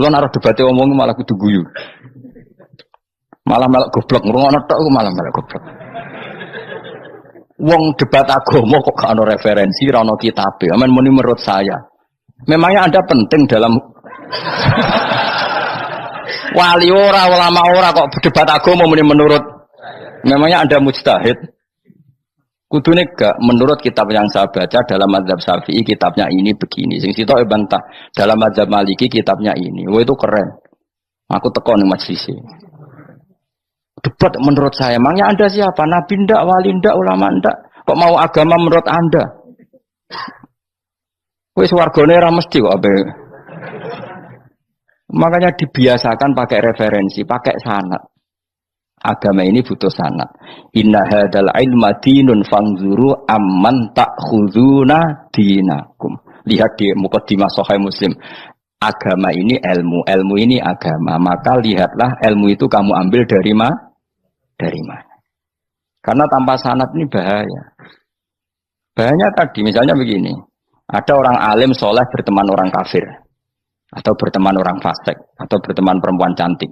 Mula nek debate omong malah kudu guyu. Malah melok goblok ngrungokno tok malah melok goblok. Wong debat agama kok gak ono referensi, ora ono kitabe. Amen muni menurut saya. Memangnya Anda penting dalam wali ora, ulama ora kok debat agama muni menurut. Memangnya Anda mujtahid? Kudune gak menurut kitab yang saya baca dalam mazhab Syafi'i kitabnya ini begini. Sing sitok bantah dalam mazhab Maliki kitabnya ini. Wah itu keren. Aku teko ning majelis. Debat menurut saya. Emangnya Anda siapa? Nabi ndak, wali ndak, ulama ndak? Kok mau agama menurut Anda? Wis wargane ora mesti kok ape. Makanya dibiasakan pakai referensi, pakai sanad. Agama ini butuh sanad. Inna hadzal ilma dinun fanzuru amman ta'khuduna dinakum. Lihat di muqaddimah Sahih Muslim. Agama ini ilmu, ilmu ini agama. Maka lihatlah ilmu itu kamu ambil dari mana? Karena tanpa sanad ini bahaya. Bahayanya tadi misalnya begini. Ada orang alim soleh berteman orang kafir. Atau berteman orang fasik. Atau berteman perempuan cantik.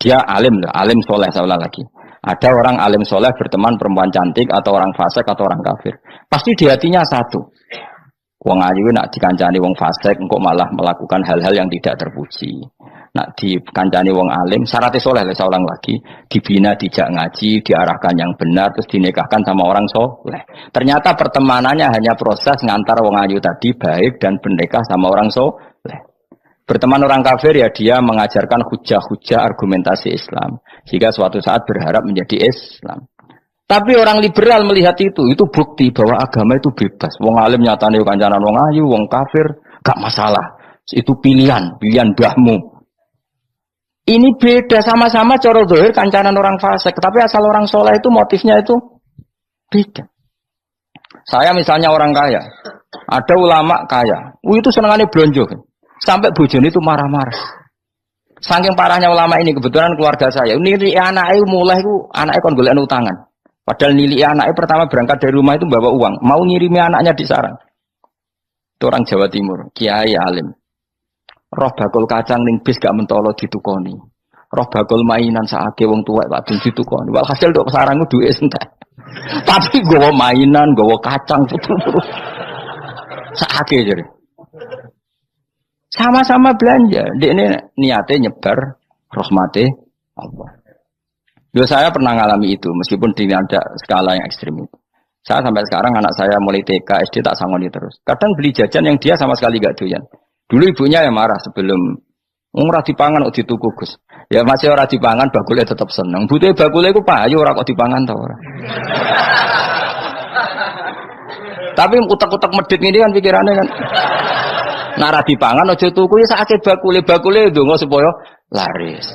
Dia alim, alim soleh saya ulang lagi. Ada orang alim soleh berteman perempuan cantik atau orang fasik atau orang kafir. Pasti di hatinya satu. Wong ayu nak dikancani wong fasik, engkau malah melakukan hal-hal yang tidak terpuji. Nak dikancani wong alim, syaratnya soleh saya ulang lagi. Dibina, dijak ngaji, diarahkan yang benar, terus dinikahkan sama orang soleh. Ternyata pertemanannya hanya proses ngantar wong ayu tadi baik dan bernikah sama orang soleh. Berteman orang kafir ya dia mengajarkan hujah-hujah argumentasi Islam. Jika suatu saat berharap menjadi Islam. Tapi orang liberal melihat itu bukti bahwa agama itu bebas. Wong alim nyatane kancanan wong ayu, wong kafir, gak masalah. Itu pilihan mbahmu. Ini beda sama-sama cara zahir kancanan orang fasik. Tapi asal orang soleh itu motifnya itu beda. Saya misalnya orang kaya. Ada ulama kaya. Itu senengannya blonjo kan. Sampai bojone itu marah-marah. Saking parahnya ulama ini kebetulan keluarga saya. Nili anaknya mulai itu anaknya kon golek utangan. Padahal nili anaknya pertama berangkat dari rumah itu bawa uang, mau ngirimi anaknya di sarang. Itu orang Jawa Timur, kiai alim. Roh bakul kacang ning bis gak mentolo ditukoni. Roh bakul mainan saake wong tuwek Pak Ben ditukoni. Walhasil nduk sarangku duwe entek. Tapi gowo mainan, gowo kacang putu-putu. Saake jare. Sama-sama belanja. Dia ini niatnya nyebar rahmati Allah. Yo saya pernah ngalami itu meskipun tidak ada skala yang ekstrim itu. Saya sampai sekarang anak saya mulai TK SD tak sangoni terus. Kadang beli jajan yang dia sama sekali gak doyan. Dulu ibunya yang marah sebelum ora dipangan kok dituku Gus. Ya masih ora dipangan bakule tetap seneng. Butuhe bakule iku payu ora kok dipangan ta ora. Tapi utek-utek medhit ngene kan pikirannya kan. Nara dipangan aja tuku ya sakake bakule ndonga supaya laris.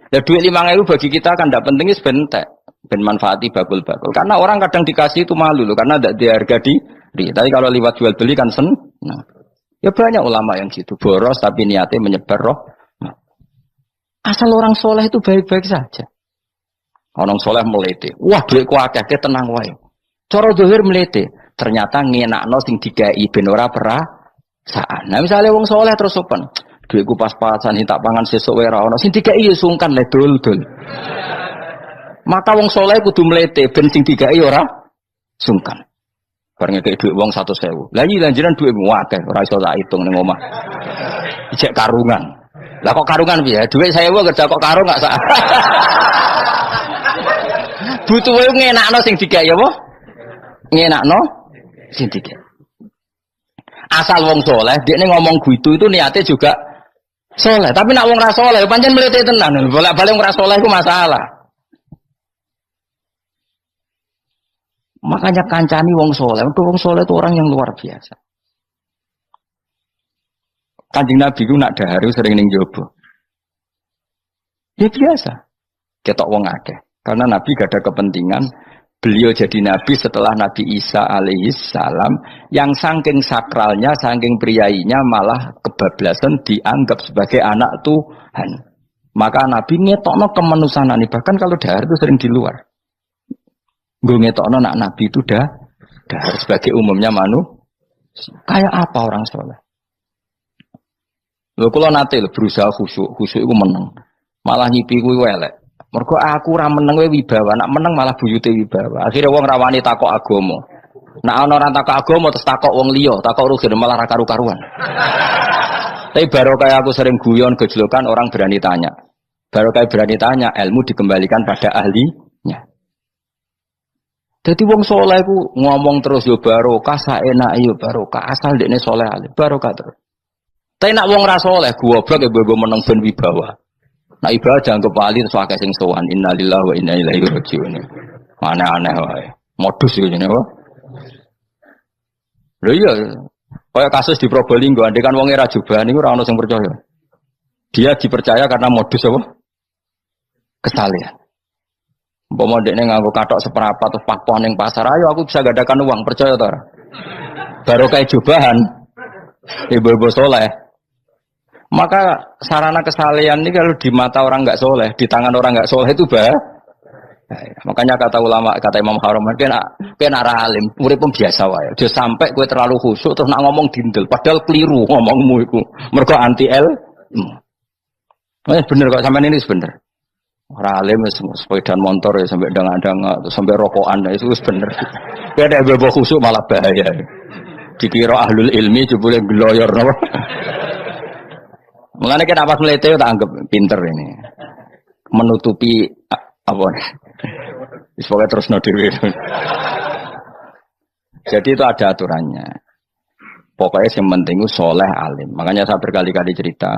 Lah duit 5.000 bagi kita kan ndak penting wis bentek, ben manfaati bakul-bakul. Karena orang kadang dikasih itu malu loh karena ndak diharga diri. Tapi kalau lewat jual beli kan seneng. Nah. Ya banyak ulama yang gitu, boros tapi niatnya menyebar roh. Nah. Asal orang soleh itu baik-baik saja. Orang soleh melete. Wah, duitku akeh tenang wae. Cara zahir melete, ternyata ngenakno sing digawe ben ora perasaan. Nah misalnya wong soleh terus sopan, duitku pas-pasan tak pangan sesuk wae ora ono. Sing digawe ya sungkan le dul-dul. Maka wong soleh kudu mlete ben sing digawe ora sungkan. Bareng ngekek duit wong 100.000. Lah iki lanjiran duitmu akeh ora iso tak hitung ning omah. Ijek karungan. Lah kok karungan piye? Duit 1.000 kerja kok karung gak sak. Butuh wae ngenakno sing digawe apa? Ngenakno sing digawe. Asal wong soleh, dia ngomong gitu itu niatnya juga soleh. Tapi nak wong ra soleh, pancen mlete tenan. Bolak-balik wong ra soleh itu masalah. Makanya kancani wong soleh. Wong soleh itu orang yang luar biasa. Kanjeng Nabi ku nak daharu sering ning jowo. Ya biasa. Ketok wong akeh. Karena Nabi gak ada kepentingan beliau jadi Nabi setelah Nabi Isa alaihi salam yang saking sakralnya, saking priainya malah kebablasan dianggap sebagai anak Tuhan. Maka Nabi ngetokno kemanusiaan. Bahkan kalau dahar itu sering di luar. Gue ngetokno nak Nabi itu dahar sebagai umumnya kayak apa orang soleh. Lho kula nate berusaha khusyuk iku meneng. Malah nyipi kuwi elek. Mergo aku ora meneng wae wibawa, nak meneng malah buyute wibawa. Akhire wong rawani takok agama. Nak ana ora takok agama terus takok wong liya, takok rugen malah ra karu-karuan. Tapi baru kayak aku sering guyon gejlokan orang berani tanya. Baru kayak berani tanya, ilmu dikembalikan pada ahlinya. Jadi wong soleh ku ngomong terus yo barokah, saenak yo barokah, asal dekne soleh alim barokah terus. Tapi nak wong ra soleh goblok ya bobo meneng ben wibawa. Nak ibadah jangan kepali terus akeh sing sowan innalillahi wa inna ilaihi rajiun. Aneh-aneh wae. Modus yo ngene wae. Lho iya, kayak kasus di Probolinggo, andai kan wong era jubah niku ora ono sing percaya. Dia dipercaya karena modus apa? Kesalehan. Umpama ndekne nganggo kathok seprapat atau pakpoan ning pasar, ayo aku bisa gadakan uang, percaya ta ora? Baru kayak jubahan ibu-ibu soleh. Maka sarana kesalehan ini kalau di mata orang enggak soleh, di tangan orang enggak soleh itu bahaya. Makanya kata ulama, kata Imam Haroman, kena alim, urip biasa wae. Dia sampai kowe terlalu khusyuk terus nak ngomong dindel, padahal keliru ngomongmu iku. Mergo anti ilmu. Bener kok sampean ini bener. Ora alim sepeda motor ya sampai dang-dang sampai rokokan itu bener. Kowe ada bebo khusyuk malah bahaya. Dikira ahlul ilmi jebule gloyor napa. Mengenai kenapa melete tak anggap pinter ini. Menutupi apa pokoknya terus nodir. Jadi itu ada aturannya. Pokoknya yang penting itu soleh alim. Makanya saya berkali-kali cerita,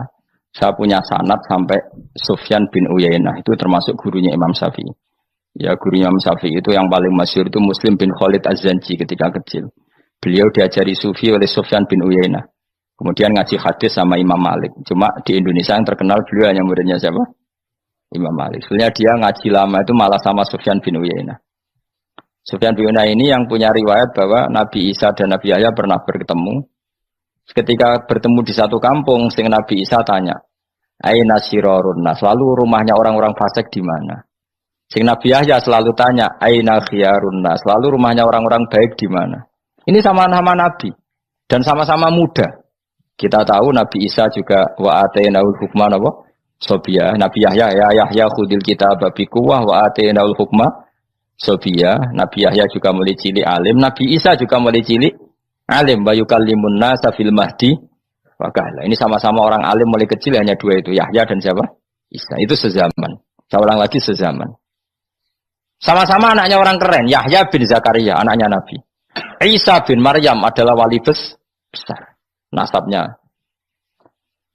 saya punya sanad sampai Sufyan bin Uyainah, itu termasuk gurunya Imam Syafi'i. Ya gurunya Imam Syafi'i itu yang paling masyhur itu Muslim bin Khalid Az-Zanji ketika kecil. Beliau diajari sufi oleh Sufyan bin Uyainah. Kemudian ngaji hadis sama Imam Malik. Cuma di Indonesia yang terkenal beliau hanya muridnya siapa? Imam Malik. Sebenarnya dia ngaji lama itu malah sama Sufyan bin Uyainah. Sufyan bin Uyainah ini yang punya riwayat bahwa Nabi Isa dan Nabi Yahya pernah bertemu. Ketika bertemu di satu kampung, sing Nabi Isa tanya, "Aina sirarun nas?" Selalu rumahnya orang-orang fasik di mana? Sing Nabi Yahya selalu tanya, "Aina khiyarun nas?" Selalu rumahnya orang-orang baik di mana? Ini sama-sama Nabi dan sama-sama muda. Kita tahu Nabi Isa juga wa atainaul hukma napa? Sobia. Nabi Yahya khudil kitaba bi quwwah wa atainaul hukma sobia. Nabi Yahya juga mulai cilik alim, Nabi Isa juga mulai cilik alim, wa yukallimun nasa fil mahdi wa kahla. Ini sama-sama orang alim mulai kecil, hanya dua itu, Yahya dan siapa? Isa. Itu sezaman. Saya ulang lagi sezaman. Sama-sama anaknya orang keren, Yahya bin Zakaria, anaknya Nabi. Isa bin Maryam adalah wali besar nasabnya.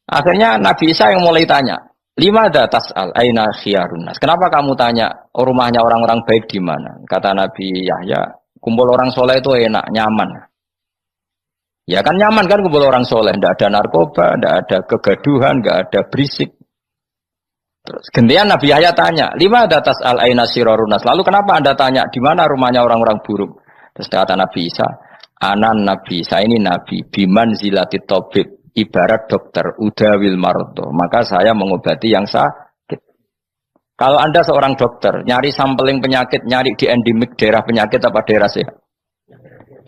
Akhirnya Nabi Isa yang mulai tanya, "Lima datas al aina khiyarun nas?" Kenapa kamu tanya rumahnya orang-orang baik di mana? Kata Nabi Yahya, kumpul orang soleh itu enak, nyaman. Ya kan nyaman kan kumpul orang soleh, tidak ada narkoba, tidak ada kegaduhan, tidak ada berisik. Terus gantian Nabi Yahya tanya, "Lima datas al aina sirarun nas?" Lalu kenapa Anda tanya di mana rumahnya orang-orang buruk? Terus kata Nabi Isa, "Anan Nabi, saya ini Nabi, biman zilati tobib, ibarat dokter, udawil marto. Maka saya mengobati yang sakit." Kalau Anda seorang dokter, nyari sampling penyakit, nyari di endemik daerah penyakit apa daerah sehat?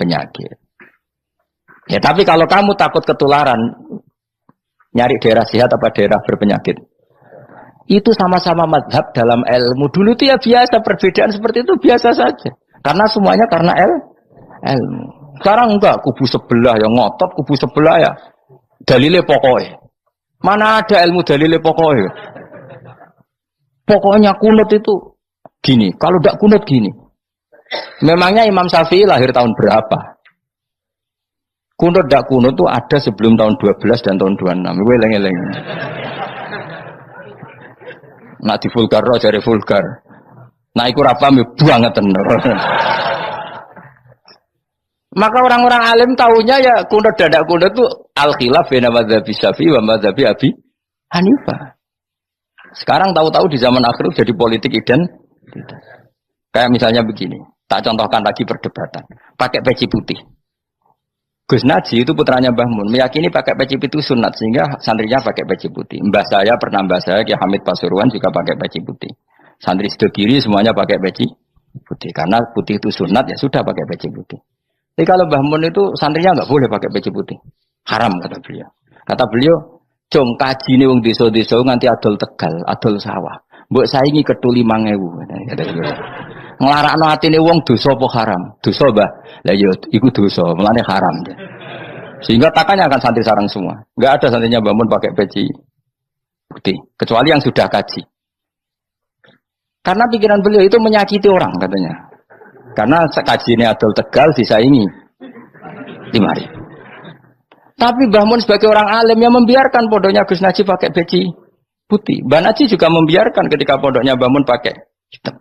Penyakit. Ya tapi kalau kamu takut ketularan, nyari daerah sehat apa daerah berpenyakit? Itu sama-sama mazhab dalam ilmu. Dulu itu ya biasa, perbedaan seperti itu biasa saja. Karena semuanya karena ilmu. Sekarang enggak, kubu sebelah yang ngotot, kubu sebelah ya dalile pokoknya. Mana ada ilmu dalile pokoknya? Pokoknya kunut itu gini, kalau tidak kunut gini. Memangnya Imam Syafi'i lahir tahun berapa? Kunut tidak kunut itu ada sebelum tahun 12 dan tahun 26. Gue eleng-eleng. Nak di vulgar roh cari vulgar. Nah iku ra paham banget tenan. Maka orang-orang alim tahunya ya kunut dadak kunut itu al-khilaf baina madzhabi Syafi'i wa madzhabi Abi Hanifah. Sekarang tahu-tahu di zaman akhir jadi politik identitas. Kayak misalnya begini, tak contohkan lagi perdebatan. Pakai peci putih. Gus Naji itu putranya Mbah Mun, meyakini pakai peci putih sunat sehingga santrinya pakai peci putih. Mbah saya Ki Hamid Pasuruan juga pakai peci putih. Santri sebelah kiri semuanya pakai peci putih karena putih itu sunat, ya sudah pakai peci putih. Tapi kalau Mbah Mun itu santrinya nggak boleh pakai peci putih, haram kata beliau. Kata beliau, Cung kajine wong desa-desa nganti adol Tegal, adol sawah. Mbok saingi ketu 5.000. Nglarakno atine wong dosa apa haram? Dosa, Mbah. Lah ya iku dosa, mulane haram. Sehingga takannya akan santri sarang semua. Enggak ada santrinya Mbah Mun pakai peci putih, kecuali yang sudah kaji. Karena pikiran beliau itu menyakiti orang katanya. Karena kaji ini adol Tegal disaingi 5.000. Tapi Mbah Mun sebagai orang alim yang membiarkan pondoknya Gus Najib pakai peci putih. Mbah Najib juga membiarkan ketika pondoknya Mbah Mun pakai hitam.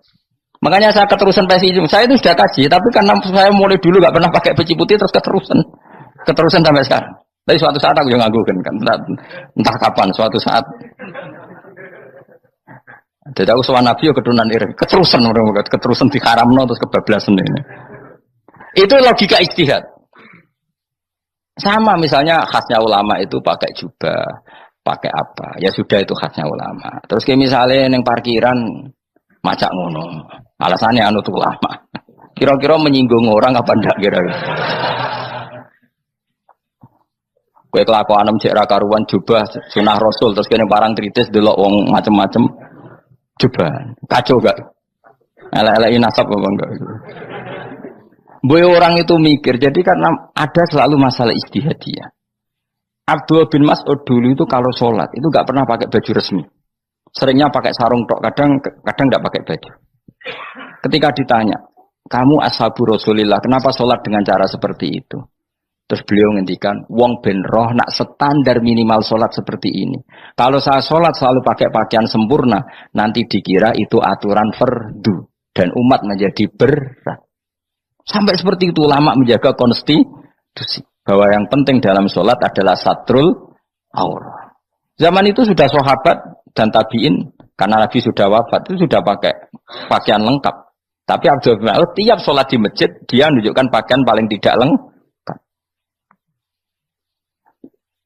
Makanya saya keterusan peci itu. Saya itu sudah kaji, tapi karena saya mulai dulu nggak pernah pakai peci putih terus keterusan sampai sekarang. Tapi suatu saat aku yang ngagukan kan, entah kapan suatu saat. Jadi aku soal Nabi keturunan Iren, keterusan diharamno terus kebablasan ini. Itu logika ijtihad. Sama misalnya khasnya ulama itu pakai jubah, pakai apa? Ya sudah itu khasnya ulama. Terus kayak misalnya yang parkiran macak ngono. Alasannya anut ulama. Kira-kira menyinggung orang apa ndak kira-kira? Kowe kelakuan cek ra karuan jubah sunah Rasul terus kene parang kritis delok wong macem-macem jubah. Kacau gak? Elek-eleki nasab apa enggak? Boy orang itu mikir, jadi karena ada selalu masalah ijtihadiyah. Abdullah bin Mas'ud dulu itu kalau sholat itu nggak pernah pakai baju resmi, seringnya pakai sarung tok, kadang nggak pakai baju. Ketika ditanya, kamu ashabu Rasulillah, kenapa sholat dengan cara seperti itu? Terus beliau ngendikan, wong ben roh nak standar minimal sholat seperti ini. Kalau saya sholat selalu pakai pakaian sempurna, nanti dikira itu aturan fardu dan umat menjadi berat. Sampai seperti itu ulama menjaga konstitusi bahwa yang penting dalam sholat adalah satrul aurah. Zaman itu sudah sahabat dan tabiin karena Nabi sudah wafat itu sudah pakai pakaian lengkap. Tapi Abdul bin Mas'ud tiap sholat di masjid dia menunjukkan pakaian paling tidak lengkap.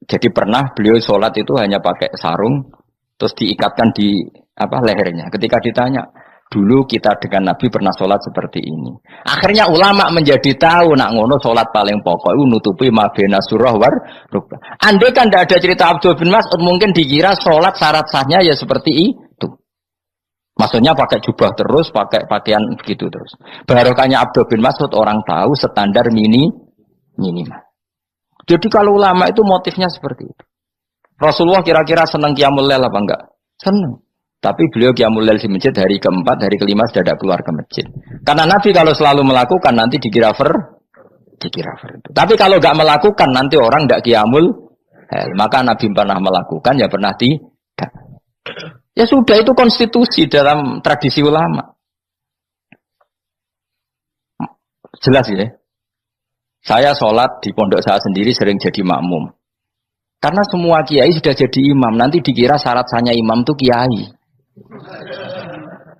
Jadi pernah beliau sholat itu hanya pakai sarung terus diikatkan di lehernya. Ketika ditanya, dulu kita dengan Nabi pernah sholat seperti ini. Akhirnya ulama menjadi tahu nak ngono sholat paling pokok itu nutupi mabena surah war rukbah. Andai kan tidak ada cerita Abdul bin Mas'ud mungkin dikira sholat syarat sahnya ya seperti itu. Maksudnya pakai jubah terus, pakai pakaian begitu terus. Barokahnya Abdul bin Mas'ud orang tahu standar minimal. Jadi kalau ulama itu motifnya seperti itu. Rasulullah kira-kira senang qiyamul lail apa enggak? Senang. Tapi beliau qiyamul lail di masjid hari keempat, hari kelima sudah tidak keluar ke masjid. Karena Nabi kalau selalu melakukan nanti dikira fardu. Tapi kalau enggak melakukan nanti orang enggak qiyamul lail. Maka Nabi pernah melakukan ya pernah tidak. Ya sudah itu konstitusi dalam tradisi ulama. Jelas ya. Saya sholat di pondok saya sendiri sering jadi makmum. Karena semua kiai sudah jadi imam. Nanti dikira syarat sahnya imam itu kiai.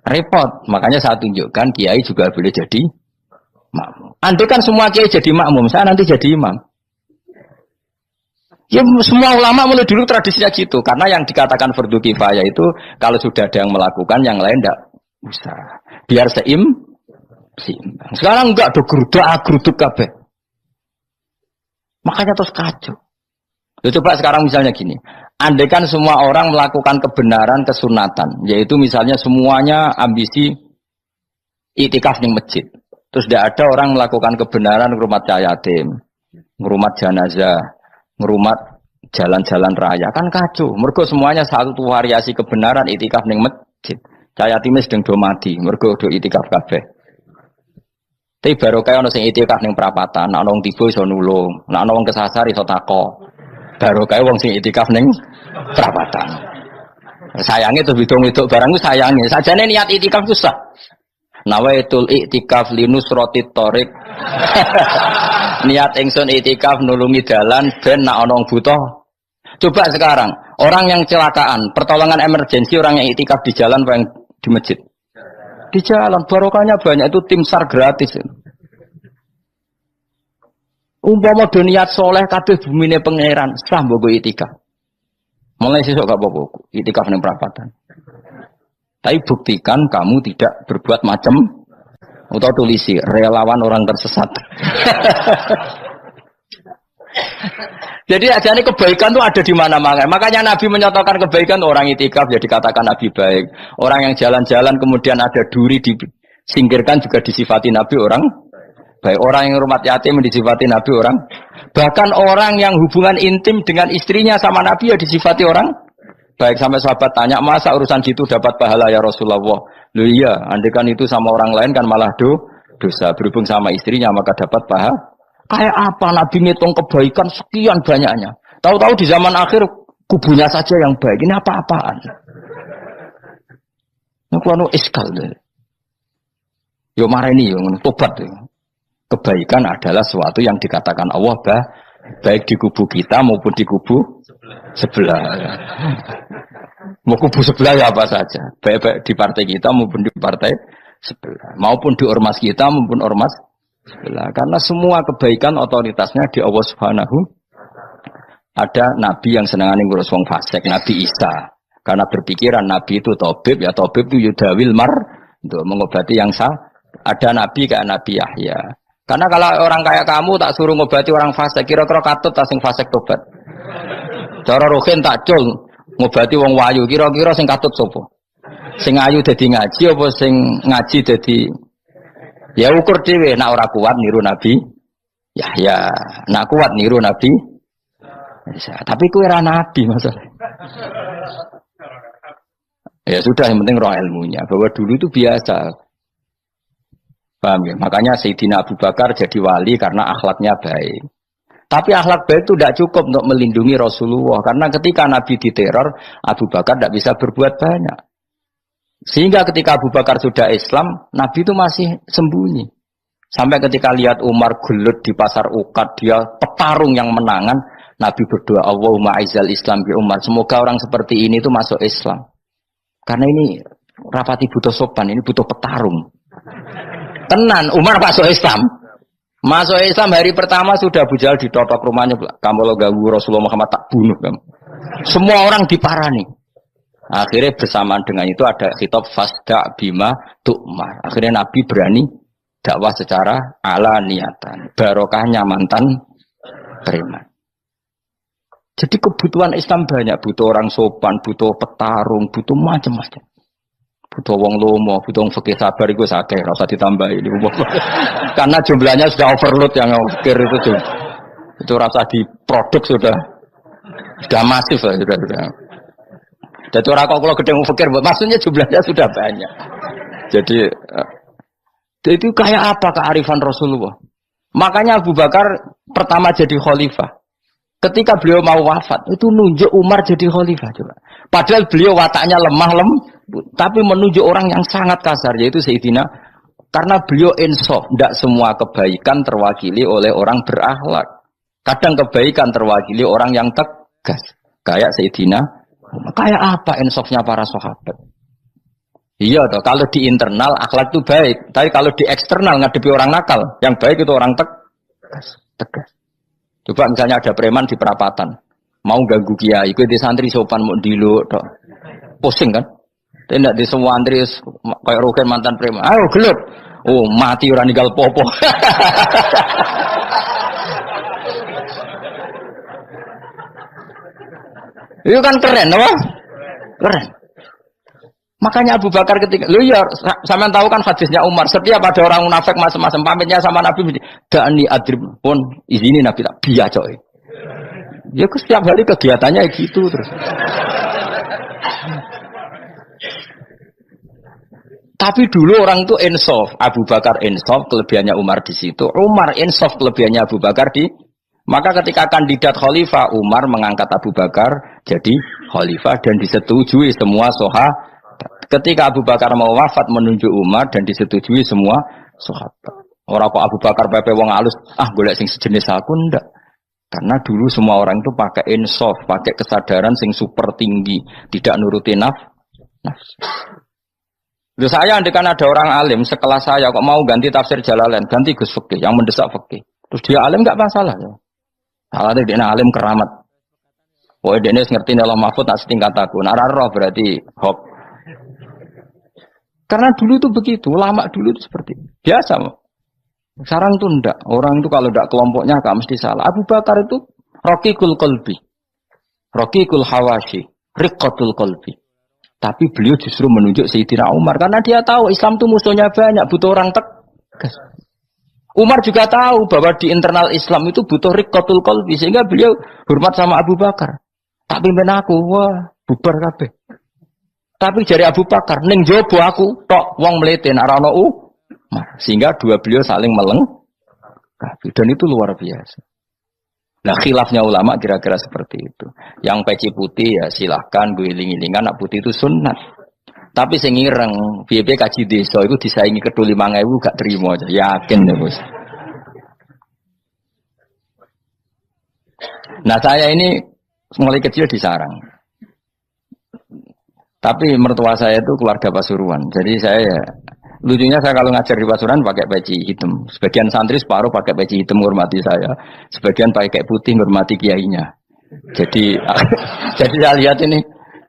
Repot. Makanya saya tunjukkan kiai juga boleh jadi makmum. Andai kan semua kiai jadi makmum, saya nanti jadi imam. Ya semua ulama mulai dulu tradisinya gitu. Karena yang dikatakan fardu kifayah itu kalau sudah ada yang melakukan, yang lain tidak usah. Biar seimbang. Sekarang enggak ada geruduk kabeh. Makanya terus kacau. Coba sekarang misalnya gini. Andai kan semua orang melakukan kebenaran kesunatan, yaitu misalnya semuanya ambisi iktikaf di masjid. Terus tidak ada orang melakukan kebenaran ngrumat yatim, ngrumat jenazah, ngrumat jalan-jalan raya, kan kacau. Mergo semuanya satu variasi kebenaran iktikaf di masjid. Yatim sedang do mati, mergo do iktikaf kabeh. Tapi baru kaya ono sing itikaf ning perapatan, nek ono wong tiba iso nulung, nek ono wong kesasar iso tako. Baru kaya wong sing itikaf ning perapatan. Sayange terus widung-widung barang ku sayange. Sajane niat itikaf ku sah. Nawaitul iktikaf linusratit thoriq. Niat ingsun itikaf nulungi dalan ben nek ono wong butuh. Coba sekarang, orang yang kecelakaan, pertolongan emergensi orang yang itikaf di jalan apa yang di masjid? Di jalan, barokahnya banyak, itu tim SAR gratis. Umpama do niat soleh kabeh bumine pangeran, sah mbok itikaf. Mulai sesuk gak apa-apa, itikaf ning perapatan. Tapi buktikan kamu tidak berbuat macam atau tulisi relawan orang tersesat. Jadi ajane kebaikan itu ada di mana-mana. Makanya Nabi menyatakan kebaikan orang itikaf ya dikatakan Nabi baik. Orang yang jalan-jalan kemudian ada duri disingkirkan juga disifati Nabi orang baik. Orang yang rumah yatim disifati Nabi orang. Bahkan orang yang hubungan intim dengan istrinya sama Nabi ya disifati orang baik. Sampai sahabat tanya, masa urusan gitu dapat pahala ya Rasulullah? Loh iya, andekan itu sama orang lain kan malah dosa. Berhubung sama istrinya maka dapat pahala. Kayak apa Nabi ngitung kebaikan sekian banyaknya. Tahu-tahu di zaman akhir kubunya saja yang baik. Ini apa-apaan? Ini iskal deh. Yo mareni yo tobat. Kebaikan adalah sesuatu yang dikatakan Allah baik di kubu kita maupun di kubu sebelah. Mau kubu sebelah ya apa saja. Baik di partai kita maupun di partai sebelah. Maupun di ormas kita maupun ormas sebelah. Karena semua kebaikan otoritasnya di Allah Subhanahu. Ada nabi yang senangane ngurus wong fasik, Nabi Isa. Karena berpikiran nabi itu tabib, ya tabib itu yudawil untuk mengobati yang sah. Ada nabi kayak Nabi Yahya. Karena kalau orang kayak kamu tak suruh ngobati orang fasik, kira-kira katut tak sing fasik tobat. Cara rohin tak cul ngobati wong wayu, kira-kira sing katut sapa? Sing ayu dadi ngaji apa sing ngaji dadi ya ukur dhewe, nek ora kuat niru Nabi Yahya, nek kuat niru Nabi Isa. Tapi kowe ora nabi masalah. Ya sudah, yang penting roh ilmunya. Bahwa dulu itu biasa. Paham ya? Makanya Sayyidina Abu Bakar jadi wali karena akhlaknya baik. Tapi akhlak baik itu tidak cukup untuk melindungi Rasulullah. Karena ketika Nabi diteror, Abu Bakar tidak bisa berbuat banyak. Sehingga ketika Abu Bakar sudah Islam, Nabi itu masih sembunyi. Sampai ketika lihat Umar gelut di pasar Uqad, dia petarung yang menangan, Nabi berdoa, Allahumma aizal Islam bi Umar. Semoga orang seperti ini itu masuk Islam. Karena ini rapati butuh sopan, ini butuh petarung. Tenan, Umar masuk Islam. Masuk Islam hari pertama sudah Abu Jahal ditotok rumahnya. Kamu lo ganggu Rasulullah Muhammad tak bunuh kamu. Semua orang diparani. Akhirnya bersamaan dengan itu ada khitab fasda bima tu'mar. Akhirnya Nabi berani dakwah secara alaniatan. Barokahnya mantan preman. Jadi kebutuhan Islam banyak. Butuh orang sopan, butuh petarung, butuh macam-macam. Butuh wong lomo, butuh wong fikih sabar itu sakit, ora usah ditambahi. Karena jumlahnya sudah overload yang fikir itu. Itu rasa diproduk sudah masif lah sudah. Jadi orang kalau gede mau fikir, maksudnya jumlahnya sudah banyak. Jadi itu kayak apa kearifan Rasulullah? Makanya Abu Bakar pertama jadi khalifah. Ketika beliau mau wafat, itu nunjuk Umar jadi khalifah coba. Padahal beliau wataknya lemah tapi menunjuk orang yang sangat kasar, yaitu Sayyidina. Karena beliau insaf, tidak semua kebaikan terwakili oleh orang berakhlak. Kadang kebaikan terwakili orang yang tegas, kayak Sayyidina. Kayak apa insafnya para sahabat? Iya toh, kalau di internal akhlak itu baik, tapi kalau di eksternal ngadepi orang nakal, yang baik itu orang tegas. Coba misalnya ada preman di perapatan, mau ganggu kiai, ikut di santri sopan mau diluk, pusing kan? Tidak di semua antri kayak Roken mantan preman, ayo gelut, oh mati orang ninggal popo. Itu kan keren, apa? Keren. Makanya Abu Bakar ketika, lu ya, sama tahu kan hadisnya Umar, setiap ada orang munafik macam-macam pamitnya sama Nabi, dani adrib pun izini Nabi tak biar coy. Ya setiap hari kegiatannya gitu terus. Tapi dulu orang itu insaf, Abu Bakar insaf, kelebihannya Umar di situ. Umar insaf, kelebihannya Abu Bakar di. Maka ketika kandidat khalifah, Umar mengangkat Abu Bakar jadi khalifah dan disetujui semua sahabat. Ketika Abu Bakar mau wafat menunjuk Umar dan disetujui semua sahabat. Orang kok Abu Bakar pepe wong alus, golek sing sejenis aku ndak. Karena dulu semua orang itu pakai insaf, pakai kesadaran sing super tinggi, tidak nuruti nafsu. Loh saya andekan ada orang alim sekelas saya kok mau ganti tafsir Jalalain, ganti Gus Fikih yang mendesak fikih. Terus dia alim enggak masalah ya. Salah dia alim keramat. Oh dia ngerti dalam mahfud tak setingkat aku. Nararo berarti hop. Karena dulu itu begitu, lama dulu itu seperti itu. Biasa. Sekarang itu enggak. Orang itu kalau enggak kelompoknya enggak mesti salah. Abu Bakar itu Raqiqul qalbi, raqiqul hawashi, riqqatul qalbi. Tapi beliau justru menunjuk Sayyidina Umar karena dia tahu Islam itu musuhnya banyak, butuh orang tegas. Umar juga tahu bahwa di internal Islam itu butuh riqqatul qalbi sehingga beliau hormat sama Abu Bakar. Tak pimpin aku, wah bubar kabeh. Tapi dari Abu Bakar, ning jobo aku tok wong mlete ora ono Umar. Sehingga dua beliau saling melengkapi dan itu luar biasa. Nah khilafnya ulama kira-kira seperti itu. Yang peci putih ya silahkan gue iling-ilingan, nak putih itu sunnah. Tapi sing ireng, piye kaji desa itu disaingi kedua 5.000 gak terima aja. Yakin ya bos. Nah saya ini mulai kecil di sarang. Tapi mertua saya itu keluarga Pasuruan. Jadi saya lucunya saya kalau ngajar di Pasuruan pakai peci hitam. Sebagian santri separuh pakai peci hitam menghormati saya. Sebagian pakai putih menghormati kiainya. Jadi jadi saya lihat ini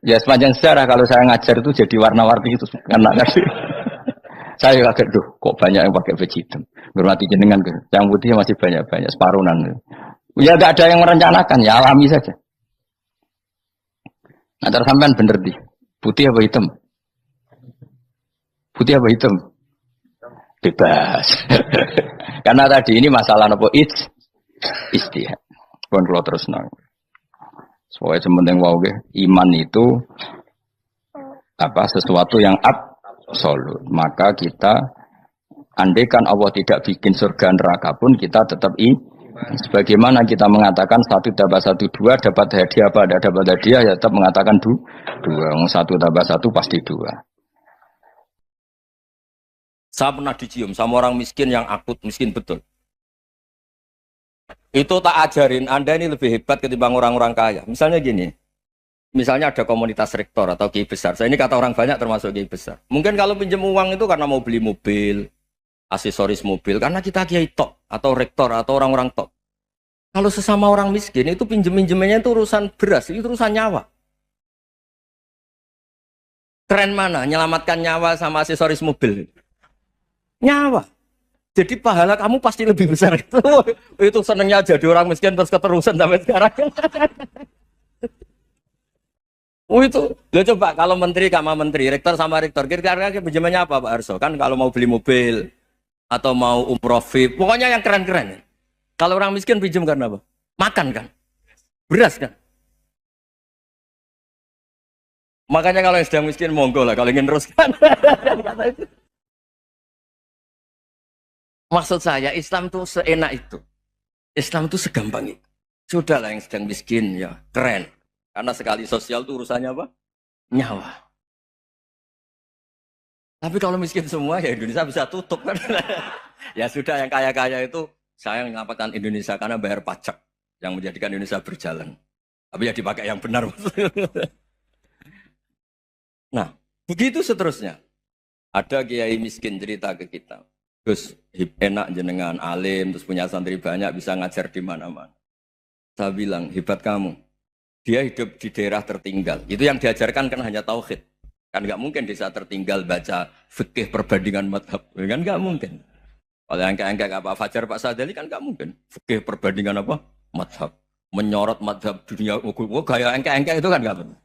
ya sepanjang sejarah kalau saya ngajar itu jadi warna-warni itu karena saya kaget tuh kok banyak yang pakai peci hitam. Menghormati jenengan yang putih masih banyak separuhan. Ya enggak ada yang merencanakan, ya alami saja. Nah, terus sampean bener di putih apa hitam? Putih apa hitam? Bebas. Karena tadi ini masalah apa istihad. Pun kalau terus nang. Soalnya sementing wow iman itu apa sesuatu yang absolut. Maka kita andaikan Allah tidak bikin surga neraka pun kita tetap sebagaimana kita mengatakan 1 tambah 1 2 dapat hadiah apa ada dapat hadiah ya tetap mengatakan 2 1 tambah 1 pasti 2. Saya pernah dicium sama orang miskin yang akut miskin betul. Itu tak ajarin Anda ini lebih hebat ketimbang orang-orang kaya. Misalnya gini, misalnya ada komunitas rektor atau kiai besar. Saya ini kata orang banyak termasuk kiai besar. Mungkin kalau pinjam uang itu karena mau beli mobil, aksesoris mobil, karena kita kiai top atau rektor atau orang-orang top. Kalau sesama orang miskin itu pinjem-pinjemannya itu urusan beras, itu urusan nyawa. Keren mana? Nyelamatkan nyawa sama aksesoris mobil. Nyawa. Jadi pahala kamu pasti lebih besar. Itu senengnya jadi orang miskin terus keterusan sampai sekarang. Itu. Lo coba kalau menteri sama menteri, rektor sama rektor, kira-kira pinjemannya apa Pak Arso? Kan kalau mau beli mobil atau mau umroh VIP, pokoknya yang keren-keren. Kalau orang miskin pinjam karena apa? Makan kan? Beras kan? Makanya kalau yang sedang miskin monggo lah, kalau ingin teruskan. Maksud saya Islam itu seenak itu. Islam itu segampang itu. Sudahlah yang sedang miskin ya keren. Karena sekali sosial itu urusannya apa? Nyawa. Tapi kalau miskin semua ya Indonesia bisa tutup kan. Ya sudah yang kaya-kaya itu saya menyelamatkan Indonesia karena bayar pajak yang menjadikan Indonesia berjalan. Tapi ya dipakai yang benar. Nah, begitu seterusnya. Ada kiai miskin cerita ke kita. Gus, enak jenengan alim, terus punya santri banyak, bisa ngajar di mana-mana. Saya bilang, hebat kamu. Dia hidup di daerah tertinggal. Itu yang diajarkan kan hanya tauhid. Kan nggak mungkin desa tertinggal baca fikih perbandingan madhab. Kan nggak mungkin. Kalau yang kayak Pak Fajar, Pak Sadali kan nggak mungkin. Fikih perbandingan apa? Madhab. Menyorot madhab dunia. Gaya engke-engke itu kan nggak benar.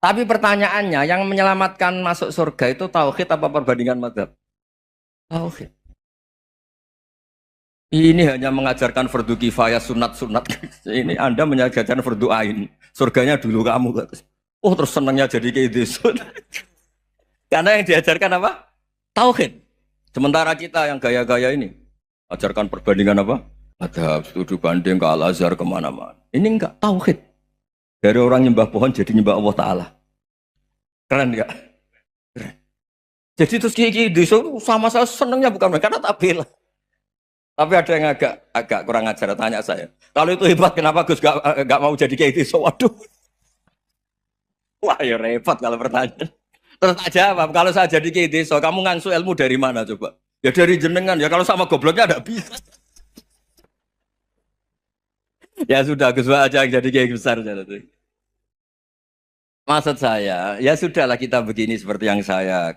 Tapi pertanyaannya, yang menyelamatkan masuk surga itu tauhid apa perbandingan madhab? Tauhid. Ini hanya mengajarkan fardu kifayah sunat-sunat. Ini Anda mengajarkan fardu ain. Surganya dulu kamu. Oh terus senangnya jadi kayak desun. Karena yang diajarkan apa? Tauhid. Sementara kita yang gaya-gaya ini ajarkan perbandingan apa? Madhab, studi banding ke Al-Azhar kemana-mana. Ini enggak tauhid. Dari orang nyembah pohon jadi nyembah Allah Ta'ala. Keren enggak? Keren. Jadi terus kiai desa sama saya senangnya bukan karena tak bela. Tapi ada yang agak kurang ajar tanya saya. Kalau itu hebat kenapa Gus gak mau jadi kiai desa? Waduh. Wah ya repot kalau pertanyaan. Terus tak jawab, kalau saya jadi kiai desa, kamu ngangsu ilmu dari mana coba? Ya dari jenengan. Ya kalau sama gobloknya enggak bisa. Ya sudah Gus aja jadi kiai besar. Maksud saya, ya sudahlah kita begini seperti yang saya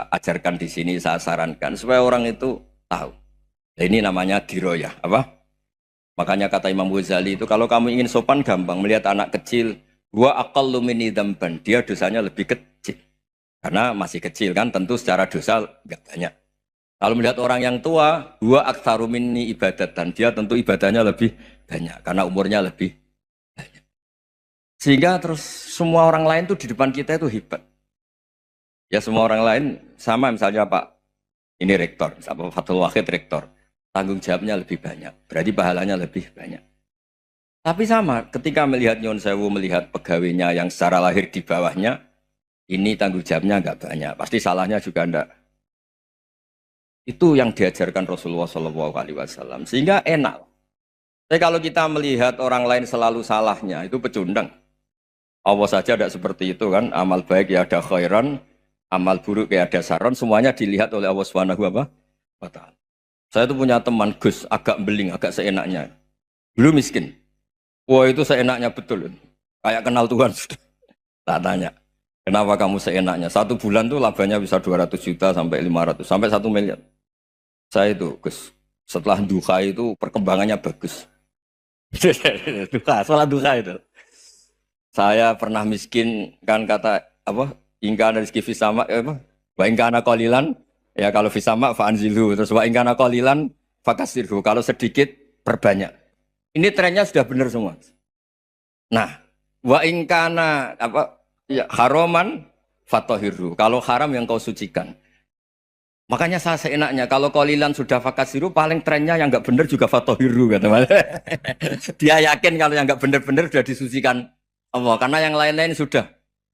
ajarkan di sini, saya sarankan supaya orang itu tahu. Nah, ini namanya diroyah, apa? Makanya kata Imam Ghazali itu kalau kamu ingin sopan gampang melihat anak kecil, wa aqallu minni dzamban, dia dosanya lebih kecil. Karena masih kecil kan tentu secara dosa enggak banyak. Kalau melihat orang yang tua, wa aktsaru minni ibadatan, dia tentu ibadahnya lebih banyak karena umurnya lebih banyak. Sehingga terus semua orang lain tuh di depan kita itu hebat. Ya semua orang lain sama misalnya Pak ini rektor, Pak Fathul Wahid rektor. Tanggung jawabnya lebih banyak, berarti pahalanya lebih banyak. Tapi sama, ketika melihat Nyon Sewu, melihat pegawainya yang secara lahir di bawahnya, ini tanggung jawabnya nggak banyak, pasti salahnya juga enggak. Itu yang diajarkan Rasulullah SAW, sehingga enak. Tapi kalau kita melihat orang lain selalu salahnya, itu pecundang. Allah saja tidak seperti itu kan, amal baik ya ada khairan, amal buruk ya ada saron, semuanya dilihat oleh Allah Subhanahu wa Ta'ala. Saya tuh punya teman Gus, agak beling, agak seenaknya. Dulu miskin. Wah itu seenaknya betul. Kayak kenal Tuhan sudah. Tak tanya, kenapa kamu seenaknya? 1 bulan tuh labanya bisa 200 juta sampai 500, sampai 1 miliar. Saya itu Gus, setelah duha itu perkembangannya bagus. Duha, sholat duha itu. Saya pernah miskin, kan kata, apa, ingkana rizki fisama, apa, wa ingkana qalilan, ya kalau fisama fa'anzilhu, terus wa ingkana qalilan fakasirhu, kalau sedikit perbanyak. Ini trennya sudah benar semua. Nah, wa ingkana apa ya haroman fatohiru, kalau haram yang kau sucikan. Makanya saya seenaknya kalau qalilan sudah fakasiru, paling trennya yang nggak benar juga fatohiru kata Mas. Dia yakin kalau yang nggak benar-benar sudah disucikan Allah, karena yang lain-lain sudah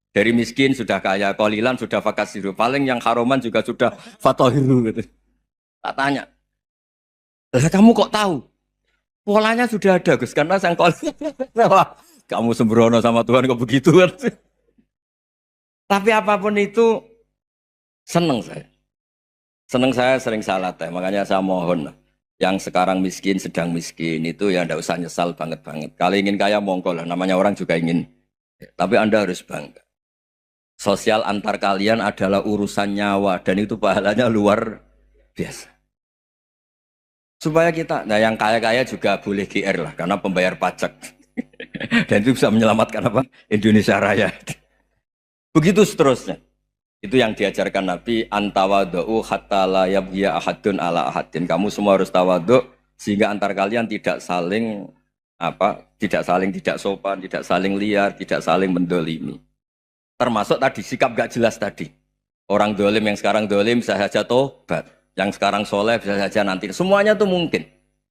dari miskin sudah kaya, qalilan sudah fakasiru, paling yang haroman juga sudah fatohiru gitu. Tak tanya, lah kamu kok tahu? Polanya sudah ada Gus, karena sang kamu sembrono sama Tuhan kok begitu kan. Tapi apapun itu seneng saya. Seneng saya sering salah teh, makanya saya mohon yang sekarang miskin, sedang miskin itu ya ndak usah nyesal banget-banget. Kalau ingin kaya monggo lah, namanya orang juga ingin. Tapi Anda harus bangga. Sosial antar kalian adalah urusan nyawa dan itu pahalanya luar biasa. Supaya kita, nah yang kaya-kaya juga boleh GR lah, karena pembayar pajak. Dan itu bisa menyelamatkan apa? Indonesia Raya. Begitu seterusnya. Itu yang diajarkan Nabi, antawadu'u hatta la yabghiya ahadun ala ahadin. Kamu semua harus tawadhu sehingga antar kalian tidak saling tidak sopan, tidak saling liar, tidak saling mendolimi. Termasuk tadi sikap gak jelas tadi. Orang dolim yang sekarang dolim bisa saja tobat. Yang sekarang soleh bisa saja nanti. Semuanya tuh mungkin.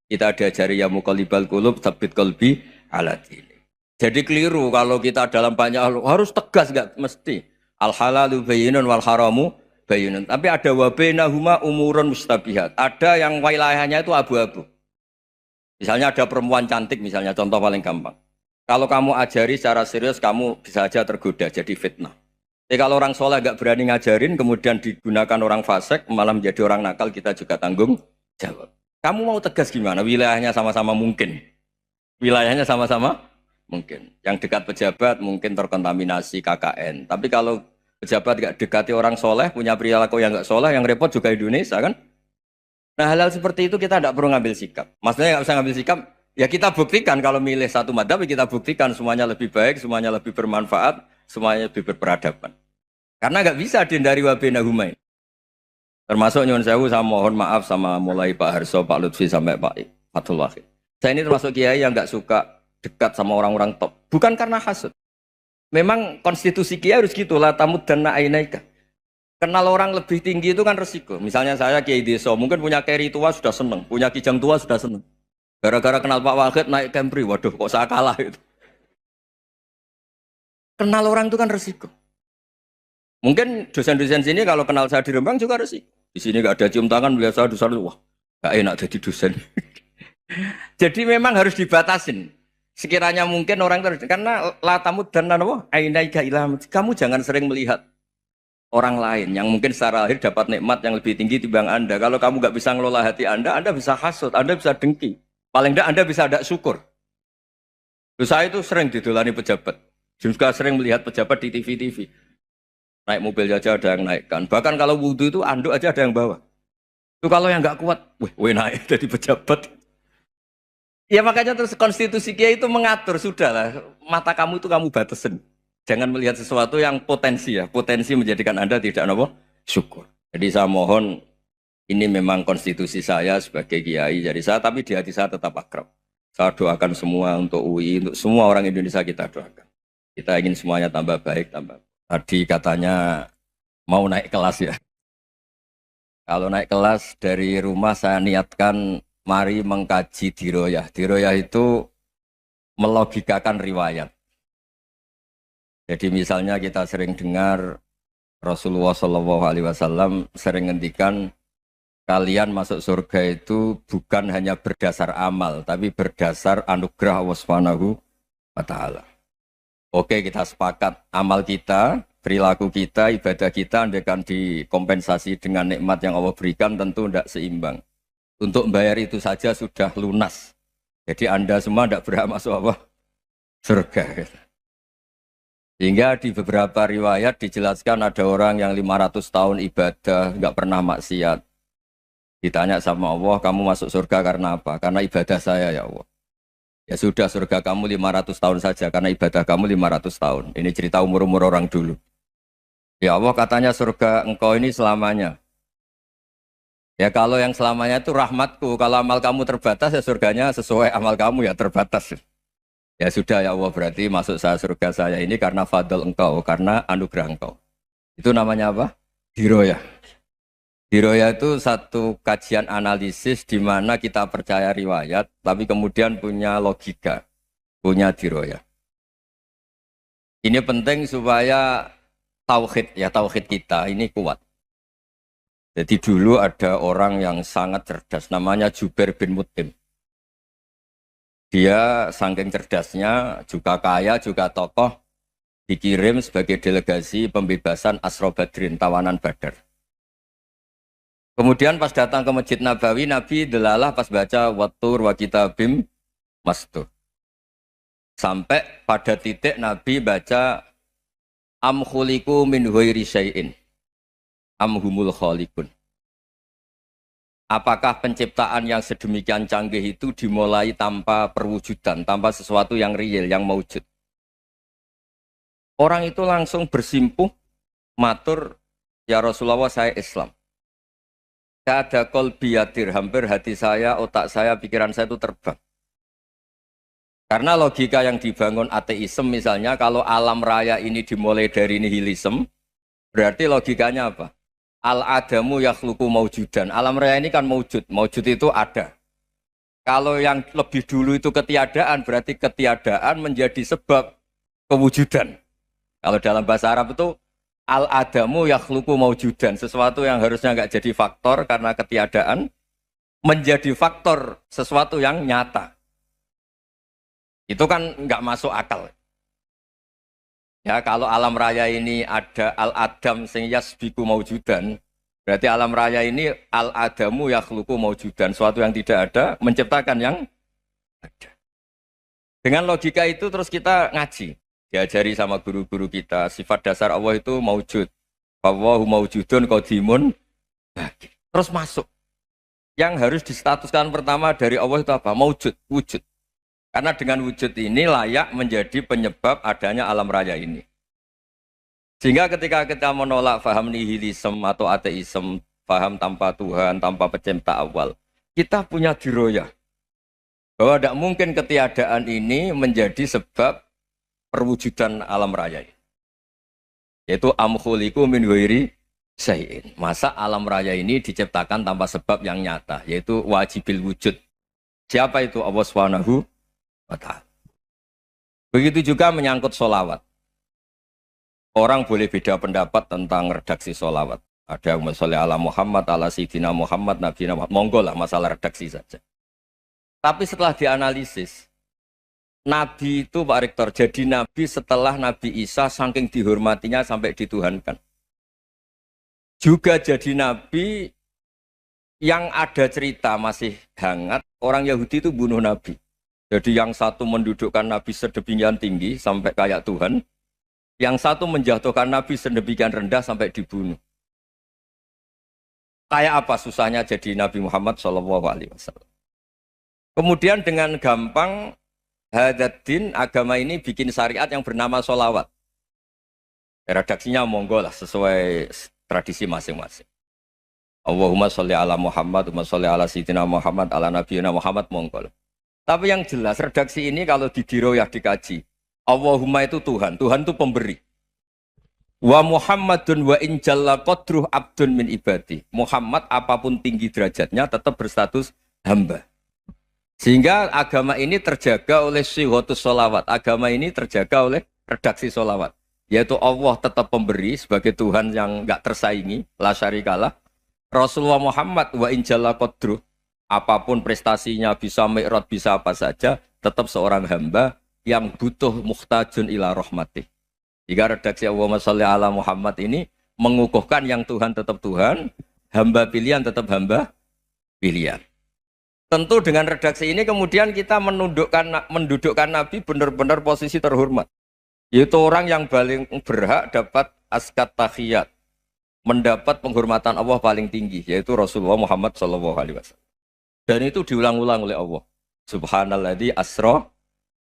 Kita diajari ya muqallibal qulub tsabbit qalbi ala dini. Jadi keliru kalau kita dalam banyak hal harus tegas, enggak mesti. Al halalu bayyinun wal haramu bayyinun. Tapi ada wa bainahuma umurun mustabihat. Ada yang wilayahnya itu abu-abu. Misalnya ada perempuan cantik misalnya, contoh paling gampang. Kalau kamu ajari secara serius kamu bisa saja tergoda jadi fitnah. Jadi kalau orang soleh gak berani ngajarin, kemudian digunakan orang fasik, malah menjadi orang nakal, kita juga tanggung jawab. Kamu mau tegas gimana? Wilayahnya sama-sama mungkin. Wilayahnya sama-sama mungkin. Yang dekat pejabat mungkin terkontaminasi KKN. Tapi kalau pejabat gak dekati orang soleh, punya perilaku yang gak soleh, yang repot juga Indonesia kan? Nah hal-hal seperti itu kita tidak perlu ngambil sikap. Maksudnya gak usah ngambil sikap, ya kita buktikan kalau milih satu madhab, kita buktikan semuanya lebih baik, semuanya lebih bermanfaat, semuanya lebih berperadaban. Karena nggak bisa dihindari wabena humain. Termasuk nyuwun sewu, saya mohon maaf sama mulai Pak Harso, Pak Lutfi sampai Pak Fathul Wahid. Saya ini termasuk kiai yang nggak suka dekat sama orang-orang top. Bukan karena hasud. Memang konstitusi kiai harus gitu lah, tamud dan ainaika. Kenal orang lebih tinggi itu kan resiko. Misalnya saya kiai desa, mungkin punya keri tua sudah seneng, punya kijang tua sudah seneng. Gara-gara kenal Pak Wahid naik Kempri, waduh kok saya kalah itu. Kenal orang itu kan resiko. Mungkin dosen-dosen sini kalau kenal saya di Rembang juga resiko. Di sini gak ada cium tangan, melihat saya dosen, wah gak enak jadi dosen. Jadi memang harus dibatasin. Sekiranya mungkin orang terus, karena latamud dan nanawa, ainaika ilham. Kamu jangan sering melihat orang lain yang mungkin secara lahir dapat nikmat yang lebih tinggi timbang Anda. Kalau kamu gak bisa ngelola hati Anda bisa hasut, Anda bisa dengki. Paling tidak Anda bisa ada syukur. Terus saya itu sering didolani pejabat. Juga sering melihat pejabat di TV-TV. Naik mobil aja ada yang naikkan. Bahkan kalau wudhu itu anduk aja ada yang bawa. Itu kalau yang nggak kuat, weh naik jadi pejabat. Ya makanya terus konstitusi Kiai itu mengatur, sudahlah, mata kamu itu kamu batasin. Jangan melihat sesuatu yang potensi ya, potensi menjadikan Anda tidak apa? Syukur. Jadi saya mohon, ini memang konstitusi saya sebagai Kiai, jadi saya, tapi di hati saya tetap akrab. Saya doakan semua untuk UI, untuk semua orang Indonesia kita doakan. Kita ingin semuanya tambah baik, tambah. Tadi katanya mau naik kelas ya. Kalau naik kelas dari rumah saya niatkan mari mengkaji diroyah. Diroyah itu melogikakan riwayat. Jadi misalnya kita sering dengar Rasulullah SAW sering ngendikan kalian masuk surga itu bukan hanya berdasar amal, tapi berdasar anugerah Allah Subhanahu wa Ta'ala. Oke, kita sepakat amal kita, perilaku kita, ibadah kita andaikan dikompensasi dengan nikmat yang Allah berikan tentu tidak seimbang. Untuk membayar itu saja sudah lunas. Jadi Anda semua tidak berhak masuk apa? Surga. Sehingga di beberapa riwayat dijelaskan ada orang yang 500 tahun ibadah, nggak pernah maksiat. Ditanya sama Allah, kamu masuk surga karena apa? Karena ibadah saya ya Allah. Ya sudah, surga kamu 500 tahun saja karena ibadah kamu 500 tahun. Ini cerita umur-umur orang dulu. Ya Allah katanya surga engkau ini selamanya. Ya kalau yang selamanya itu rahmatku. Kalau amal kamu terbatas ya surganya sesuai amal kamu ya terbatas. Ya sudah ya Allah, berarti masuk saya surga saya ini karena fadl engkau, karena anugerah engkau. Itu namanya apa? Diroyah. Diroyah itu satu kajian analisis di mana kita percaya riwayat, tapi kemudian punya logika, punya diroyah. Ini penting supaya tauhid kita ini kuat. Jadi dulu ada orang yang sangat cerdas, namanya Jubair bin Mut'im. Dia saking cerdasnya, juga kaya, juga tokoh, dikirim sebagai delegasi pembebasan Asra Badrin, tawanan Badar. Kemudian pas datang ke Masjid Nabawi, Nabi delalah pas baca Wattur wa kitabim mastur. Sampai pada titik Nabi baca am khuliqu min ghairi syai'in am humul khaliqun. Apakah penciptaan yang sedemikian canggih itu dimulai tanpa perwujudan, tanpa sesuatu yang real, yang maujud? Orang itu langsung bersimpuh, matur, ya Rasulullah saya Islam. Ada kolbi yadir, hampir hati saya, otak saya, pikiran saya itu terbang. Karena logika yang dibangun ateisme misalnya, kalau alam raya ini dimulai dari nihilisme, berarti logikanya apa? Al-adamu yakhluqu maujudan. Alam raya ini kan maujud, maujud itu ada. Kalau yang lebih dulu itu ketiadaan, berarti ketiadaan menjadi sebab kewujudan. Kalau dalam bahasa Arab itu, al-adamu yakhluqu maujudan, sesuatu yang harusnya nggak jadi faktor karena ketiadaan menjadi faktor sesuatu yang nyata. Itu kan nggak masuk akal. Ya kalau alam raya ini ada al-adam sing yasbiku maujudan, berarti alam raya ini al-adamu yakhluqu maujudan, sesuatu yang tidak ada menciptakan yang ada. Dengan logika itu terus kita ngaji. Diajari sama guru-guru kita, sifat dasar Allah itu maujud. Wallahu maujudun qadimun. Terus masuk. Yang harus distatuskan pertama dari Allah itu apa? Maujud, wujud. Karena dengan wujud ini layak menjadi penyebab adanya alam raya ini. Sehingga ketika kita menolak faham nihilisme atau ateisme, faham tanpa Tuhan, tanpa pencipta awal, kita punya diroyah. Bahwa tidak mungkin ketiadaan ini menjadi sebab perwujudan alam raya, yaitu am khuliqu min ghairi syai'in. Masa alam raya ini diciptakan tanpa sebab yang nyata, yaitu wajibil wujud. Siapa itu? Allah Subhanahu wa Ta'ala. Begitu juga menyangkut sholawat. Orang boleh beda pendapat tentang redaksi sholawat. Ada yang sholli ala Muhammad, ala Sayyidina Muhammad, Nabi Muhammad. Monggo lah, masalah redaksi saja. Tapi setelah dianalisis, Nabi itu Pak Rektor, jadi Nabi setelah Nabi Isa saking dihormatinya sampai dituhankan. Juga jadi Nabi yang ada cerita masih hangat, orang Yahudi itu bunuh Nabi. Jadi yang satu mendudukkan Nabi sedemikian tinggi sampai kayak Tuhan, yang satu menjatuhkan Nabi sedemikian rendah sampai dibunuh. Kayak apa susahnya jadi Nabi Muhammad SAW? Kemudian dengan gampang hadatin agama ini bikin syariat yang bernama sholawat. Redaksinya monggo lah sesuai tradisi masing-masing. Allahumma sholli ala Muhammad, Allahumma sholli ala Sayyidina Muhammad, ala Nabiyina Muhammad monggo. Tapi yang jelas redaksi ini kalau di diroyah dikaji, Allahumma itu Tuhan, Tuhan itu pemberi. Wa Muhammadun wa in jalla qadruh abdun min ibadi. Muhammad apapun tinggi derajatnya tetap berstatus hamba. Sehingga agama ini terjaga oleh syihotus sholawat. Agama ini terjaga oleh redaksi sholawat. Yaitu Allah tetap pemberi sebagai Tuhan yang enggak tersaingi, la syarikalah. Rasulullah Muhammad wa in jalla qadruh. Apapun prestasinya bisa mi'rad, bisa apa saja, tetap seorang hamba yang butuh muhtajun ila rahmatih. Jika redaksi Allahumma sholli ala Muhammad ini mengukuhkan yang Tuhan tetap Tuhan, hamba pilihan tetap hamba pilihan. Tentu dengan redaksi ini kemudian kita mendudukkan Nabi benar-benar posisi terhormat. Yaitu orang yang paling berhak dapat askat tahiyat, mendapat penghormatan Allah paling tinggi, yaitu Rasulullah Muhammad SAW. Dan itu diulang-ulang oleh Allah. Subhanalladzi asra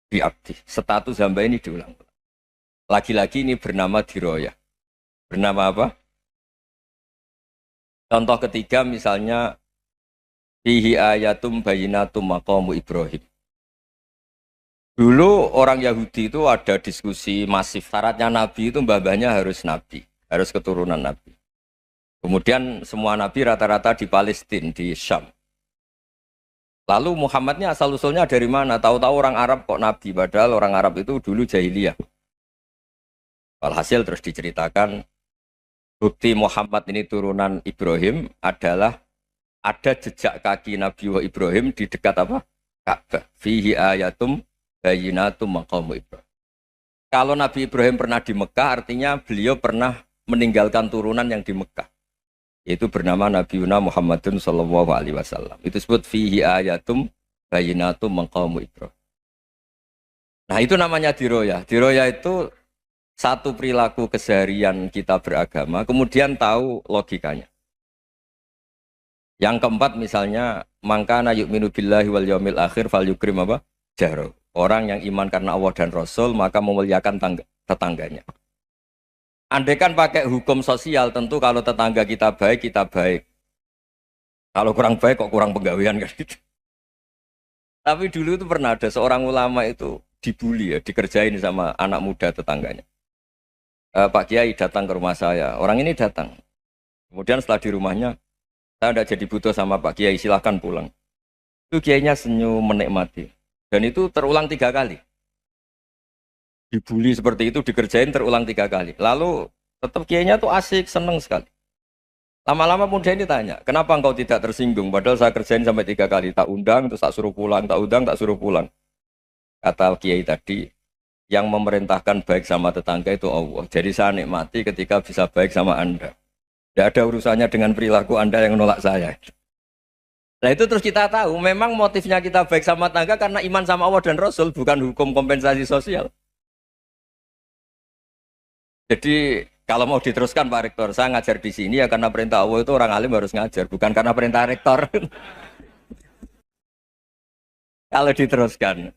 bi abdi. Status hamba ini diulang-ulang. Lagi-lagi ini bernama diroyah. Bernama apa? Contoh ketiga misalnya fihi ayatum bayinatum maqamu Ibrahim. Dulu orang Yahudi itu ada diskusi masif. Syaratnya Nabi itu mbah-mbahnya harus Nabi. Harus keturunan Nabi. Kemudian semua Nabi rata-rata di Palestina, di Syam. Lalu Muhammadnya asal-usulnya dari mana? Tahu-tahu orang Arab kok Nabi. Padahal orang Arab itu dulu jahiliyah. Walhasil terus diceritakan bukti Muhammad ini turunan Ibrahim adalah ada jejak kaki Nabi Ibrahim di dekat apa? Ka'bah. Fihi ayatum bayinatum maqamu Ibrahim. Kalau Nabi Ibrahim pernah di Mekah artinya beliau pernah meninggalkan turunan yang di Mekah. Yaitu bernama Nabi Muhammadun sallallahu alaihi wasallam. Itu disebut fihi ayatum bayinatum maqamu Ibrahim. Nah, itu namanya diroyah. Diroyah itu satu perilaku keseharian kita beragama, kemudian tahu logikanya. Yang keempat misalnya, mangkana yu'minu billahi wal yaumil akhir fal yukrim apa? Jaro. Orang yang iman karena Allah dan Rasul, maka memuliakan tetangganya. Andaikan pakai hukum sosial, tentu kalau tetangga kita baik, kita baik. Kalau kurang baik, kok kurang penggawean kan gitu. Tapi dulu itu pernah ada seorang ulama itu dibully ya, dikerjain sama anak muda tetangganya. Pak Kiai datang ke rumah saya. Orang ini datang. Kemudian setelah di rumahnya, saya tidak jadi butuh sama Pak Kiai, silahkan pulang. Itu Kiainya senyum menikmati. Dan itu terulang 3 kali. Dibully seperti itu, dikerjain terulang 3 kali. Lalu tetap Kiainya tuh asik, seneng sekali. Lama-lama muda ini tanya, kenapa engkau tidak tersinggung? Padahal saya kerjain sampai 3 kali. Tak undang, terus tak suruh pulang, tak undang, tak suruh pulang. Kata Kiai tadi, yang memerintahkan baik sama tetangga itu Allah. Jadi saya nikmati ketika bisa baik sama Anda. Tidak ada urusannya dengan perilaku Anda yang menolak saya. Nah itu terus kita tahu, memang motifnya kita baik sama tetangga karena iman sama Allah dan Rasul, bukan hukum kompensasi sosial. Jadi kalau mau diteruskan Pak Rektor, saya ngajar di sini ya karena perintah Allah itu orang alim harus ngajar, bukan karena perintah Rektor. Kalau diteruskan.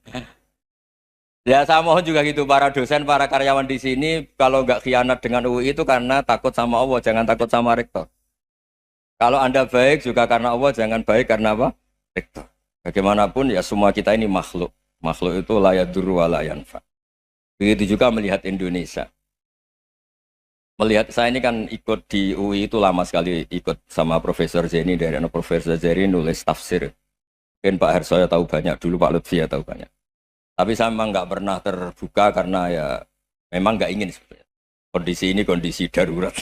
Ya saya mohon juga gitu para dosen, para karyawan di sini kalau nggak khianat dengan UI itu karena takut sama Allah, jangan takut sama rektor. Kalau Anda baik juga karena Allah, jangan baik karena apa? Rektor. Bagaimanapun ya semua kita ini makhluk. Makhluk itu la yadurru wa la yanfa. Begitu juga melihat Indonesia. Melihat saya ini kan ikut di UI itu lama sekali ikut sama Profesor Zeni dari Profesor Zeni nulis tafsir. Mungkin Pak Harsoyo tahu banyak, dulu Pak Lutfi ya tahu banyak. Tapi saya memang nggak pernah terbuka karena ya memang nggak ingin sebenarnya. Kondisi ini kondisi darurat.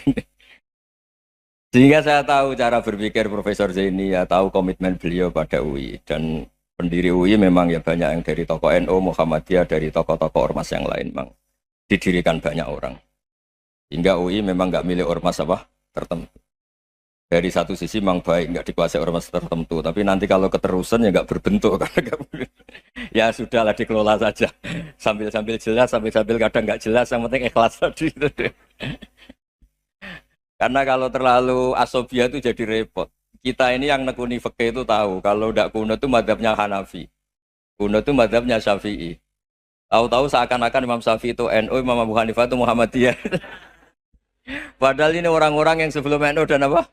Sehingga saya tahu cara berpikir Profesor Zaini, ya tahu komitmen beliau pada UI. Dan pendiri UI memang ya banyak yang dari tokoh NU, Muhammadiyah, dari tokoh-tokoh ormas yang lain memang didirikan banyak orang. Hingga UI memang nggak milik ormas apa tertentu. Dari satu sisi memang baik, nggak dikuasai ormas tertentu. Tapi nanti kalau keterusan ya nggak berbentuk. Ya sudahlah dikelola saja. Sambil-sambil jelas, sambil-sambil kadang nggak jelas. Yang penting ikhlas tadi. Karena kalau terlalu asobia itu jadi repot. kita ini yang nekuni fikih itu tahu kalau tidak kunut itu madhabnya Hanafi, kunut itu madhabnya Syafi'i. Tahu-tahu seakan-akan Imam Syafi'i itu NU, Imam Abu Hanifah itu Muhammadiyah. Padahal ini orang-orang yang sebelum NU dan apa?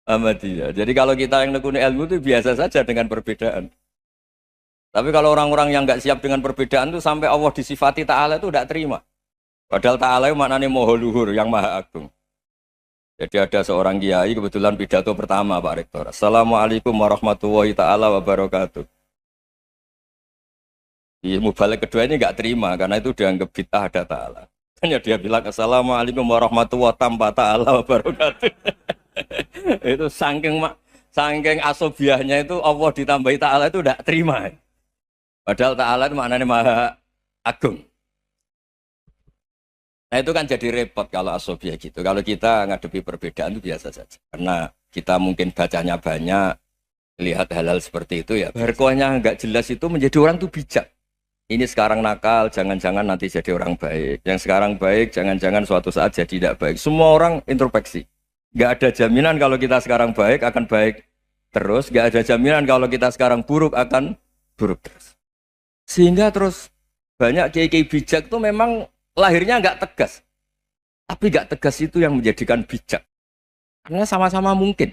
Muhammadiyah. Jadi kalau kita yang nekuni ilmu itu biasa saja dengan perbedaan. Tapi kalau orang-orang yang nggak siap dengan perbedaan itu sampai Allah disifati Ta'ala itu tidak terima. Padahal Ta'ala itu maknanya Maha Luhur, yang Maha Agung. Jadi ada seorang kiai kebetulan pidato pertama Pak Rektor. Assalamualaikum warahmatullahi ta'ala wabarakatuh. Di mubalik kedua ini nggak terima karena itu dianggap bid'ah ada Ta'ala. Hanya dia bilang Assalamualaikum warahmatullahi ta'ala wabarakatuh. Itu saking asobiahnya itu Allah ditambahi Ta'ala itu tidak terima. Padahal Ta'ala itu maknanya Maha Agung. Nah itu kan jadi repot kalau asobiah gitu. Kalau kita ngadepi perbedaan itu biasa saja. Karena kita mungkin bacanya banyak, lihat hal-hal seperti itu ya. Berkohnya nggak jelas itu menjadi orang tuh bijak. Ini sekarang nakal, jangan-jangan nanti jadi orang baik. Yang sekarang baik, jangan-jangan suatu saat jadi tidak baik. Semua orang introspeksi. Nggak ada jaminan kalau kita sekarang baik akan baik terus. Nggak ada jaminan kalau kita sekarang buruk akan buruk terus. Sehingga terus banyak kiai-kiai bijak itu memang lahirnya nggak tegas, tapi nggak tegas itu yang menjadikan bijak, karena sama-sama mungkin.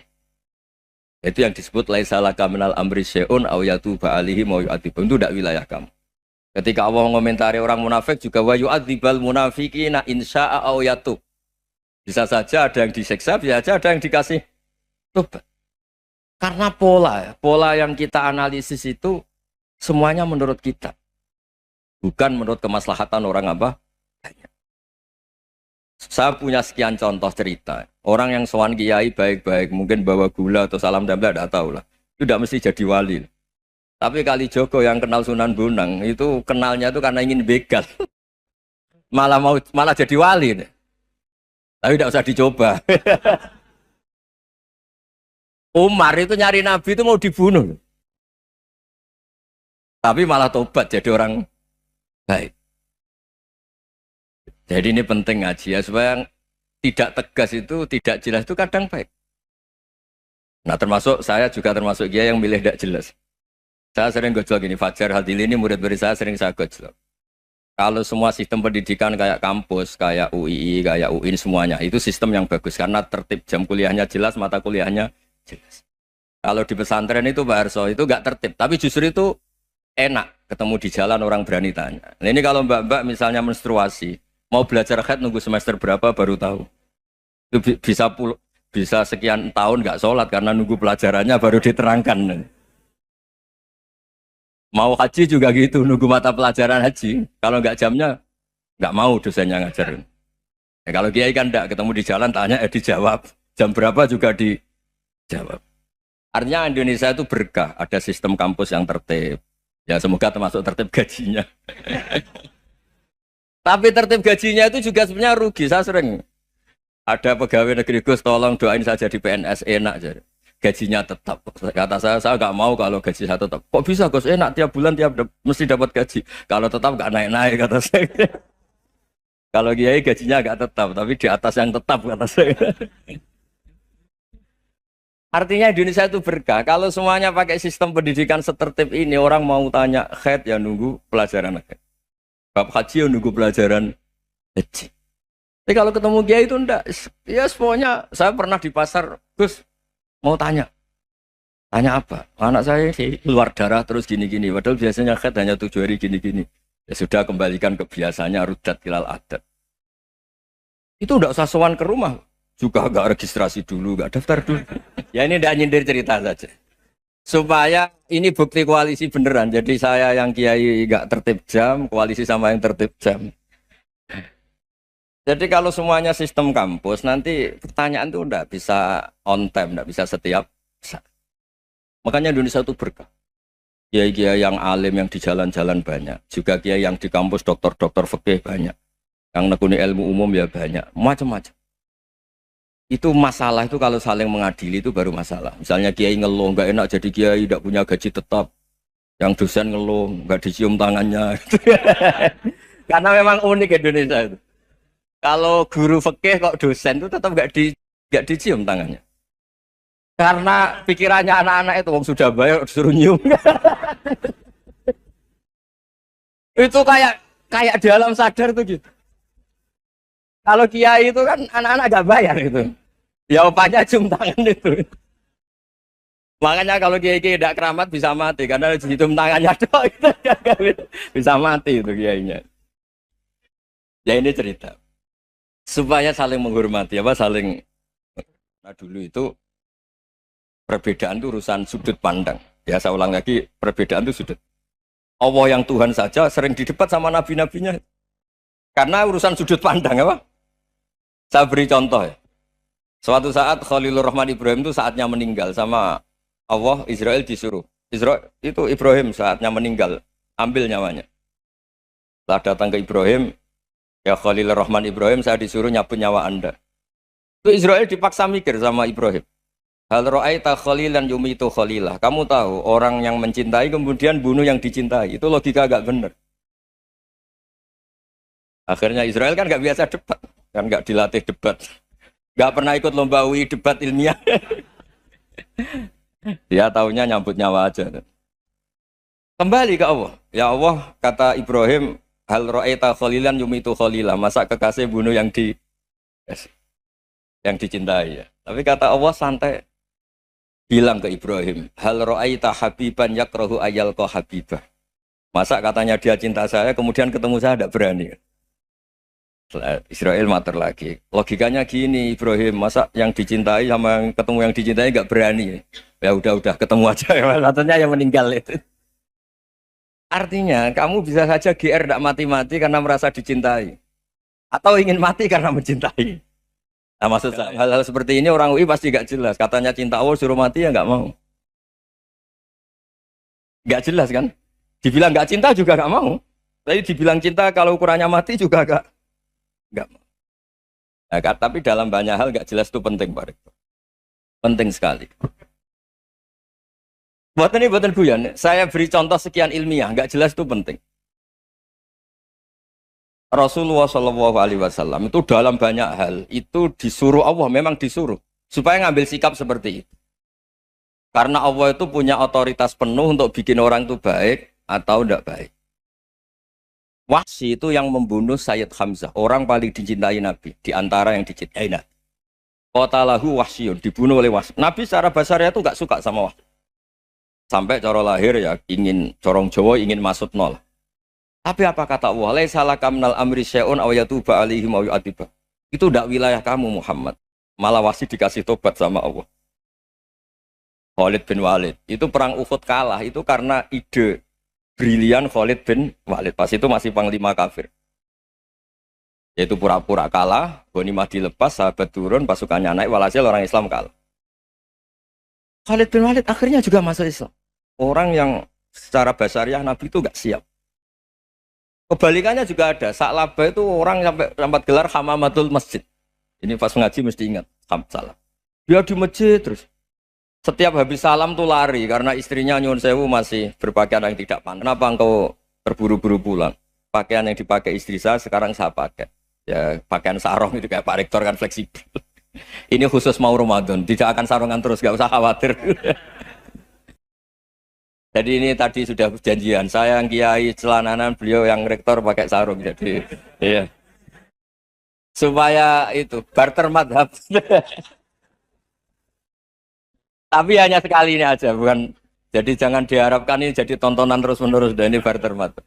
Itu yang disebut laisa laka minal amri syai'un aw yatuba alihi mau yu'adzibum, itu tidak wilayah kamu. Ketika Allah mengomentari orang munafik juga wa yu'adzibal munafiqina insya'a aw yatub. Bisa saja ada yang disiksa, bisa saja ada yang dikasih tobat. Karena pola yang kita analisis itu semuanya menurut kita, bukan menurut kemaslahatan orang apa. Saya punya sekian contoh cerita. Orang yang sowan kiai baik-baik, mungkin bawa gula atau salam damla, tidak tahu lah. Itu tidak mesti jadi wali. Tapi Kalijogo yang kenal Sunan Bonang, itu kenalnya itu karena ingin begal. malah jadi wali. Tapi tidak usah dicoba. Umar itu nyari Nabi itu mau dibunuh. Tapi malah tobat jadi orang baik. Jadi ini penting ngaji ya, supaya tidak tegas itu, tidak jelas itu kadang baik. Nah termasuk saya juga termasuk dia yang milih tidak jelas. Saya sering gojlok gini, Fajar Hadili ini murid-murid saya sering saya gojlok. Kalau semua sistem pendidikan kayak kampus, kayak UII, kayak UIN semuanya, itu sistem yang bagus karena tertib, jam kuliahnya jelas, mata kuliahnya jelas. Kalau di pesantren itu Pak Arso itu nggak tertib, tapi justru itu enak ketemu di jalan orang berani tanya. Nah, ini kalau mbak-mbak misalnya menstruasi, mau belajar haid nunggu semester berapa baru tahu. Itu bisa sekian tahun nggak sholat karena nunggu pelajarannya baru diterangkan. Mau haji juga gitu, nunggu mata pelajaran haji. Kalau nggak jamnya, nggak mau dosennya ngajarin. Ya, kalau kiai kan nggak ketemu di jalan tanya, dijawab. Jam berapa juga dijawab. Artinya Indonesia itu berkah, ada sistem kampus yang tertib. Ya semoga termasuk tertib gajinya. Tapi tertib gajinya itu juga sebenarnya rugi. Saya sering ada pegawai negeri Gus, tolong doain saja di PNS enak jadi. Gajinya tetap. Kata saya nggak mau kalau gaji saya tetap. Kok bisa Gus enak tiap bulan mesti dapat gaji. Kalau tetap nggak naik-naik kata saya. Kalau kiai gajinya nggak tetap, tapi di atas yang tetap kata saya. Artinya Indonesia itu berkah. Kalau semuanya pakai sistem pendidikan setertib ini, orang mau tanya haid ya nunggu pelajaran haid. Bab haji yang nunggu pelajaran haji. Tapi kalau ketemu kiai itu enggak. Ya semuanya, saya pernah di pasar, Gus mau tanya. Tanya apa? Anak saya keluar darah terus gini-gini. Padahal biasanya haid hanya 7 hari gini-gini. Ya sudah kembalikan ke biasanya, rudat kilal adat. Itu enggak usah sowan ke rumah. Juga enggak registrasi dulu, enggak daftar dulu. Ya ini enggak nyindir cerita saja. Supaya ini bukti koalisi beneran. Jadi saya yang kiai gak tertib jam, koalisi sama yang tertib jam. Jadi kalau semuanya sistem kampus, nanti pertanyaan itu enggak bisa on time, enggak bisa setiap saat. Makanya Indonesia itu berkah. Kiai-kiai yang alim yang di jalan-jalan banyak. Juga kiai yang di kampus dokter-dokter fikih banyak. Yang nekuni ilmu umum ya banyak. Macam-macam. Itu masalah itu kalau saling mengadili itu baru masalah. Misalnya kiai ngeluh, nggak enak jadi kiai, tidak punya gaji tetap. Yang dosen ngeluh, nggak dicium tangannya. Karena memang unik Indonesia itu. Kalau guru fikih kok dosen itu tetap nggak dicium tangannya. Karena pikirannya anak-anak itu wong sudah bayar disuruh nyium. Itu kayak di alam sadar tuh gitu. Kalau kiai itu kan anak-anak gak bayar itu. Ya opanya cium tangan itu. Makanya kalau kiai-kiai tidak keramat bisa mati karena cium tangannya doang itu bisa mati itu kiainya. Ya ini cerita supaya saling menghormati apa saling. Nah dulu itu perbedaan itu urusan sudut pandang. Ya saya ulang lagi perbedaan itu sudut. Allah yang Tuhan saja sering didebat sama nabi-nabinya. Karena urusan sudut pandang apa? Saya beri contoh ya. Suatu saat Khalilur Rahman Ibrahim itu saatnya meninggal sama Allah, Israel disuruh. Israel itu Ibrahim saatnya meninggal, ambil nyawanya. Setelah datang ke Ibrahim, ya Khalilur Rahman Ibrahim saya disuruh nyabut nyawa Anda. Itu Israel dipaksa mikir sama Ibrahim. Hal ra'aita khalilan yumitu khalilah. Kamu tahu orang yang mencintai kemudian bunuh yang dicintai. Itu logika agak benar. Akhirnya Israel kan nggak biasa debat, kan nggak dilatih debat, nggak pernah ikut lomba UI debat ilmiah. Dia taunya nyambut nyawa aja. Kembali ke Allah. Ya Allah kata Ibrahim, hal ra'aita khalilan yumitu khalilah. Masa kekasih bunuh yang dicintai ya. Tapi kata Allah santai. Bilang ke Ibrahim, hal ra'aita habiban yakrahu ayyalqa habibah. Masa katanya dia cinta saya, kemudian ketemu saya tidak berani. Israel mater lagi. Logikanya gini, Ibrahim, masa yang dicintai sama yang ketemu yang dicintai nggak berani? Ya udah ketemu aja. Katanya yang meninggal itu. Artinya kamu bisa saja GR tidak mati-mati karena merasa dicintai, atau ingin mati karena mencintai. Nah maksud saya, hal-hal seperti ini orang UI pasti gak jelas. Katanya cinta Allah suruh mati ya gak mau. Gak jelas kan? Dibilang gak cinta juga gak mau. Tapi dibilang cinta kalau ukurannya mati juga gak mau. Nah, tapi dalam banyak hal gak jelas itu penting Pak Rektor. Penting sekali. Buatan guyon. Saya beri contoh sekian ilmiah, gak jelas itu penting. Rasulullah Shallallahu Alaihi Wasallam itu dalam banyak hal itu disuruh Allah, memang disuruh supaya ngambil sikap seperti itu. Karena Allah itu punya otoritas penuh untuk bikin orang itu baik atau tidak baik. Wahsy itu yang membunuh Sayyid Hamzah, orang paling dicintai Nabi di antara yang dicintai Nabi. Qatalahu Wahsyun, dibunuh oleh Wahsy. Nabi secara basarnya itu nggak suka sama Wahsy. Sampai cara lahir ya ingin corong Jawa ingin masuk nol. Tapi apa kata Allah? Laisa laka minal amri syai'un aw yatuba alaihim aw yu'adziba. Itu tidak wilayah kamu Muhammad. Malah Wahsy dikasih tobat sama Allah. Khalid bin Walid. Itu perang Uhud kalah itu karena ide brilian Khalid bin Walid. Pas itu masih panglima kafir. Yaitu pura-pura kalah, ghanimah dilepas, sahabat turun, pasukannya naik, walhasil orang Islam kalah. Khalid bin Walid akhirnya juga masuk Islam. Orang yang secara basariah Nabi itu gak siap. Kebalikannya juga ada. Sa'labah itu orang sampai gelar hamamatul masjid. Ini pas ngaji mesti ingat. Salam. Dia di masjid terus. Setiap habis salam tuh lari karena istrinya nyuwun sewu masih berpakaian yang tidak pantas. Kenapa engkau terburu-buru pulang? Pakaian yang dipakai istri saya sekarang saya pakai. Ya pakaian sarung itu kayak Pak Rektor kan fleksibel. Ini khusus mau Ramadan. Tidak akan sarungan terus, gak usah khawatir. Jadi ini tadi sudah perjanjian. Saya yang kiai celananan, beliau yang rektor pakai sarung. Jadi, iya. Supaya itu barter madhab. Tapi hanya sekali ini aja, bukan. Jadi jangan diharapkan ini jadi tontonan terus-menerus. Dan ini barter madhab.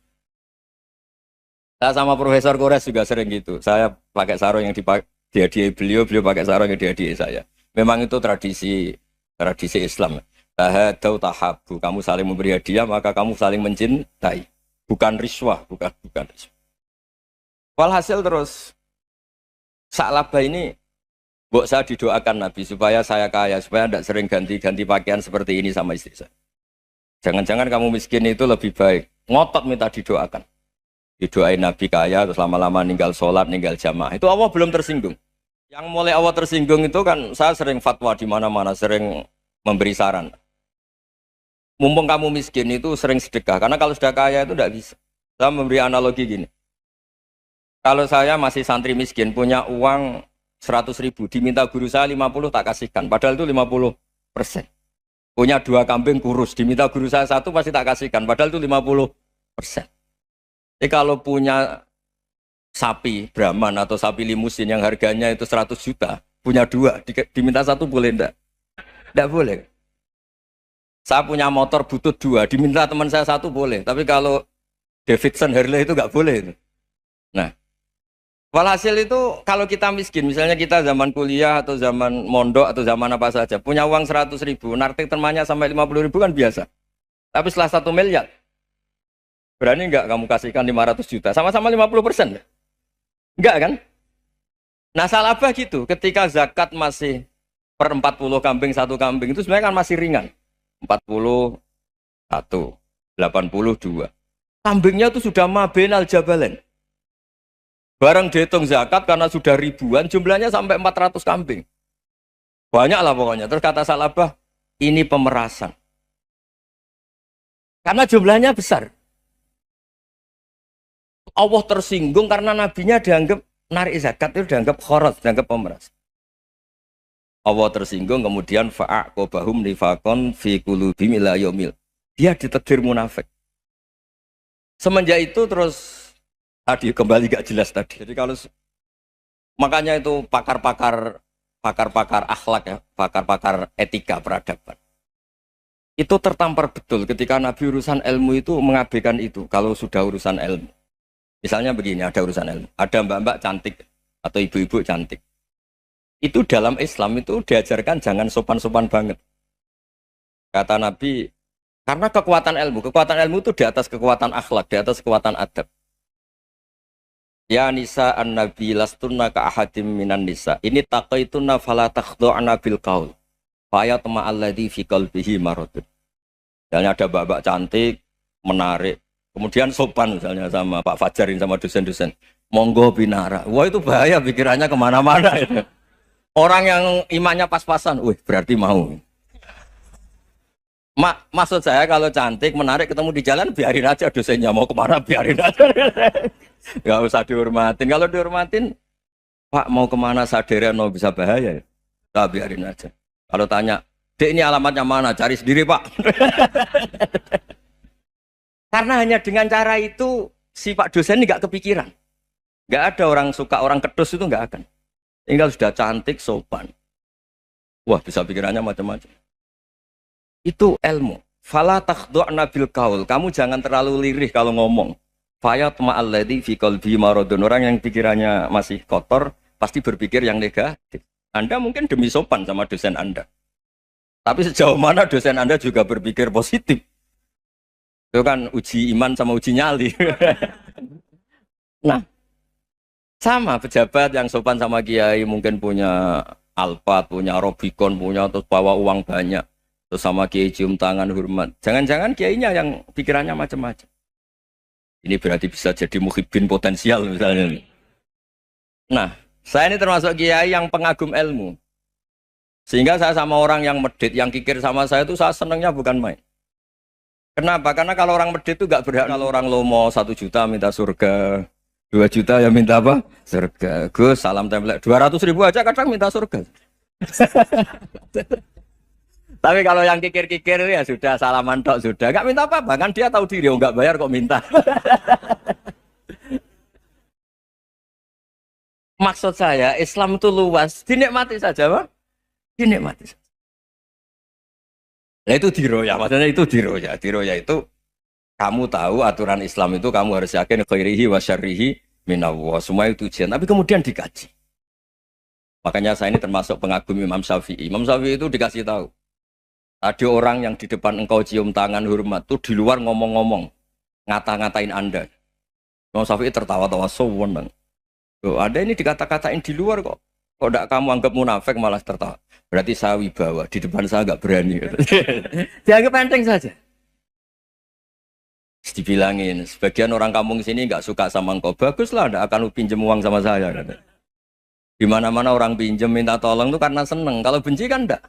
Saya sama Profesor Kores juga sering gitu. Saya pakai sarung yang dihadiahi beliau pakai sarung yang dihadiahi saya. Memang itu tradisi Islam. Tahadau tahabu, kamu saling memberi hadiah maka kamu saling mencintai, bukan riswah, bukan riswah. Walhasil terus Sa'labah ini mbok saya didoakan Nabi supaya saya kaya, supaya tidak sering ganti-ganti pakaian seperti ini sama istri saya. Jangan-jangan kamu miskin itu lebih baik. Ngotot minta didoakan. Didoain Nabi kaya terus lama-lama ninggal sholat, ninggal jamaah. Itu Allah belum tersinggung. Yang mulai Allah tersinggung itu kan saya sering fatwa di mana-mana, sering memberi saran. Mumpung kamu miskin itu sering sedekah, karena kalau sudah kaya itu tidak bisa. Saya memberi analogi gini. Kalau saya masih santri miskin, punya uang 100.000, diminta guru saya 50 tak kasihkan. Padahal itu 50 Punya 2 kambing kurus, diminta guru saya 1 pasti tak kasihkan, padahal itu 50%. Jadi kalau punya sapi Brahman atau sapi limusin yang harganya itu 100 juta, punya 2, diminta 1 boleh enggak? Enggak boleh. Saya punya motor butut 2, diminta teman saya 1 boleh, tapi kalau Davidson Harley itu enggak boleh. Nah, walhasil itu kalau kita miskin, misalnya kita zaman kuliah atau zaman mondok atau zaman apa saja, punya uang 100.000, nartik temannya sampai 50.000 kan biasa. Tapi setelah 1 miliar, berani enggak kamu kasihkan 500 juta? Sama-sama 50%. Enggak kan? Nah salah apa gitu, ketika zakat masih per 40 kambing 1 kambing, itu sebenarnya kan masih ringan. 41, 82. Kambingnya itu sudah mabenal jabalen. Barang dihitung zakat karena sudah ribuan, jumlahnya sampai 400 kambing. Banyak lah pokoknya. Terus kata Salabah, ini pemerasan. Karena jumlahnya besar. Allah tersinggung karena nabinya dianggap narik zakat itu dianggap khoros, dianggap pemeras. Allah tersinggung kemudian fa'aqobahum nifakon fi qulubihim ila yaumil. Dia ditegur munafik. Semenjak itu terus tadi kembali gak jelas tadi. Jadi kalau makanya itu pakar-pakar akhlak ya, pakar-pakar etika peradaban. Itu tertampar betul ketika Nabi urusan ilmu itu mengabaikan itu kalau sudah urusan ilmu. Misalnya begini, ada urusan ilmu, ada mbak-mbak cantik atau ibu-ibu cantik. Itu dalam Islam itu diajarkan jangan sopan-sopan banget. Kata Nabi, karena kekuatan ilmu itu di atas kekuatan akhlak, di atas kekuatan adab. Ya nisa an-nabi lastunna ka ahadim minan nisa. Ini taqaitunna fala takhdu'na bil qaul. Fa yatma alladhi fi qalbihi maradun. Misalnya ada mbak-mbak cantik, menarik, kemudian sopan misalnya sama Pak Fajarin sama dosen-dosen. Monggo binara. Wah itu bahaya pikirannya kemana-mana itu. Orang yang imannya pas-pasan, wih berarti mau. Maksud saya kalau cantik, menarik ketemu di jalan, biarin aja dosennya mau kemana, biarin aja. Gak usah dihormatin. Kalau dihormatin, Pak mau kemana sadarian mau bisa bahaya ya? Nah, biarin aja. Kalau tanya, Dek ini alamatnya mana? Cari sendiri Pak. Karena hanya dengan cara itu, si Pak dosen ini gak kepikiran. Gak ada orang suka, orang kedus itu gak akan. Tinggal sudah cantik, sopan. Wah, bisa pikirannya macam-macam. Itu ilmu. Fala takhdu'na bil qaul. Kamu jangan terlalu lirih kalau ngomong. Fayat ma'alladzi fi qalbi maradun. Orang yang pikirannya masih kotor pasti berpikir yang negatif. Anda mungkin demi sopan sama dosen Anda. Tapi sejauh mana dosen Anda juga berpikir positif. Itu kan uji iman sama uji nyali. Nah, sama pejabat yang sopan sama kiai mungkin punya Alphard, punya Robicon, punya terus bawa uang banyak. Terus sama kiai cium tangan hormat. Jangan-jangan kiainya yang pikirannya macam-macam. Ini berarti bisa jadi muhibbin potensial misalnya. Nah, saya ini termasuk kiai yang pengagum ilmu. Sehingga saya sama orang yang medit, yang kikir sama saya itu saya senangnya bukan main. Kenapa? Karena kalau orang medit itu gak berhak. Kalau orang lomo 1 juta minta surga. 2 juta ya minta apa? Surga. Gus, salam template. 200.000 aja kadang minta surga. Tapi kalau yang kikir-kikir ya sudah salaman tok sudah. Gak minta apa-apa. Kan dia tahu diri. Oh gak bayar kok minta. Maksud saya Islam itu luas. Dinikmati saja Pak. Dinikmati saja. Nah itu diroya. Maksudnya itu diroya. Diroya itu kamu tahu aturan Islam itu kamu harus yakin khairihi wa syarrihi minallah. Semua itu ujian. Tapi kemudian dikaji. Makanya saya ini termasuk pengagum Imam Syafi'i. Imam Syafi'i itu dikasih tahu. Ada orang yang di depan engkau cium tangan hormat tuh di luar ngomong-ngomong. Ngata-ngatain Anda. Imam Syafi'i tertawa-tawa sewenang. Loh, Anda ini dikata-katain di luar kok. Kok tidak kamu anggap munafik malah tertawa. Berarti saya wibawa. Di depan saya nggak berani. Dianggap enteng saja. Dibilangin, sebagian orang kampung sini nggak suka sama engkau. Baguslah, nggak akan pinjam uang sama saya. Di mana-mana orang pinjam minta tolong itu karena seneng. Kalau benci kan enggak.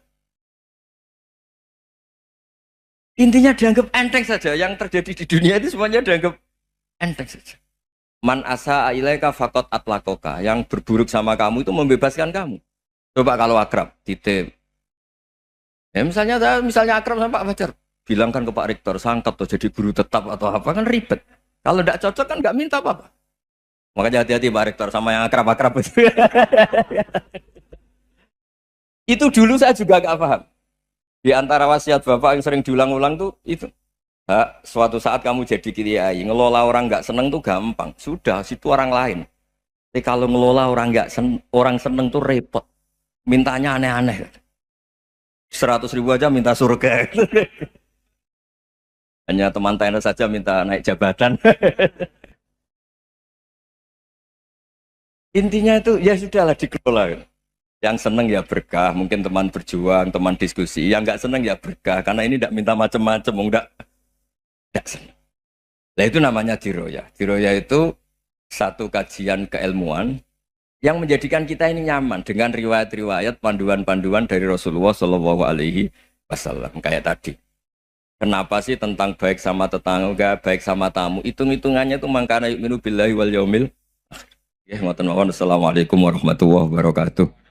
Intinya dianggap enteng saja. Yang terjadi di dunia itu semuanya dianggap enteng saja. Man asa ilaika faqat atlakoka. Yang berburuk sama kamu itu membebaskan kamu. Coba kalau akrab, titip. Ya misalnya akrab sama Pak Fajar, bilangkan ke Pak Rektor, sangkap atau jadi guru tetap atau apa kan ribet. Kalau tidak cocok kan nggak minta apa-apa. Makanya hati-hati Pak Rektor sama yang akrab-akrab itu. Itu dulu saya juga nggak paham. Di antara wasiat Bapak yang sering diulang-ulang tuh itu. Suatu saat kamu jadi kiai, ngelola orang nggak seneng tuh gampang. Sudah, situ orang lain. Tapi kalau ngelola orang nggak orang seneng tuh repot. Mintanya aneh-aneh. 100.000 aja minta surga. Hanya teman tenis saja minta naik jabatan. Intinya itu ya sudahlah dikelola. Yang seneng ya berkah, mungkin teman berjuang, teman diskusi. Yang nggak seneng ya berkah, karena ini tidak minta macam-macam, enggak seneng. Nah itu namanya diroya. Diroya itu satu kajian keilmuan yang menjadikan kita ini nyaman dengan riwayat-riwayat panduan-panduan dari Rasulullah Shallallahu Alaihi Wasallam kayak tadi. Kenapa sih tentang baik sama tetangga, baik sama tamu? Hitung-hitungannya itu mangkana yu'minu billahi wal yaumil. Ya, Assalamualaikum warahmatullahi wabarakatuh.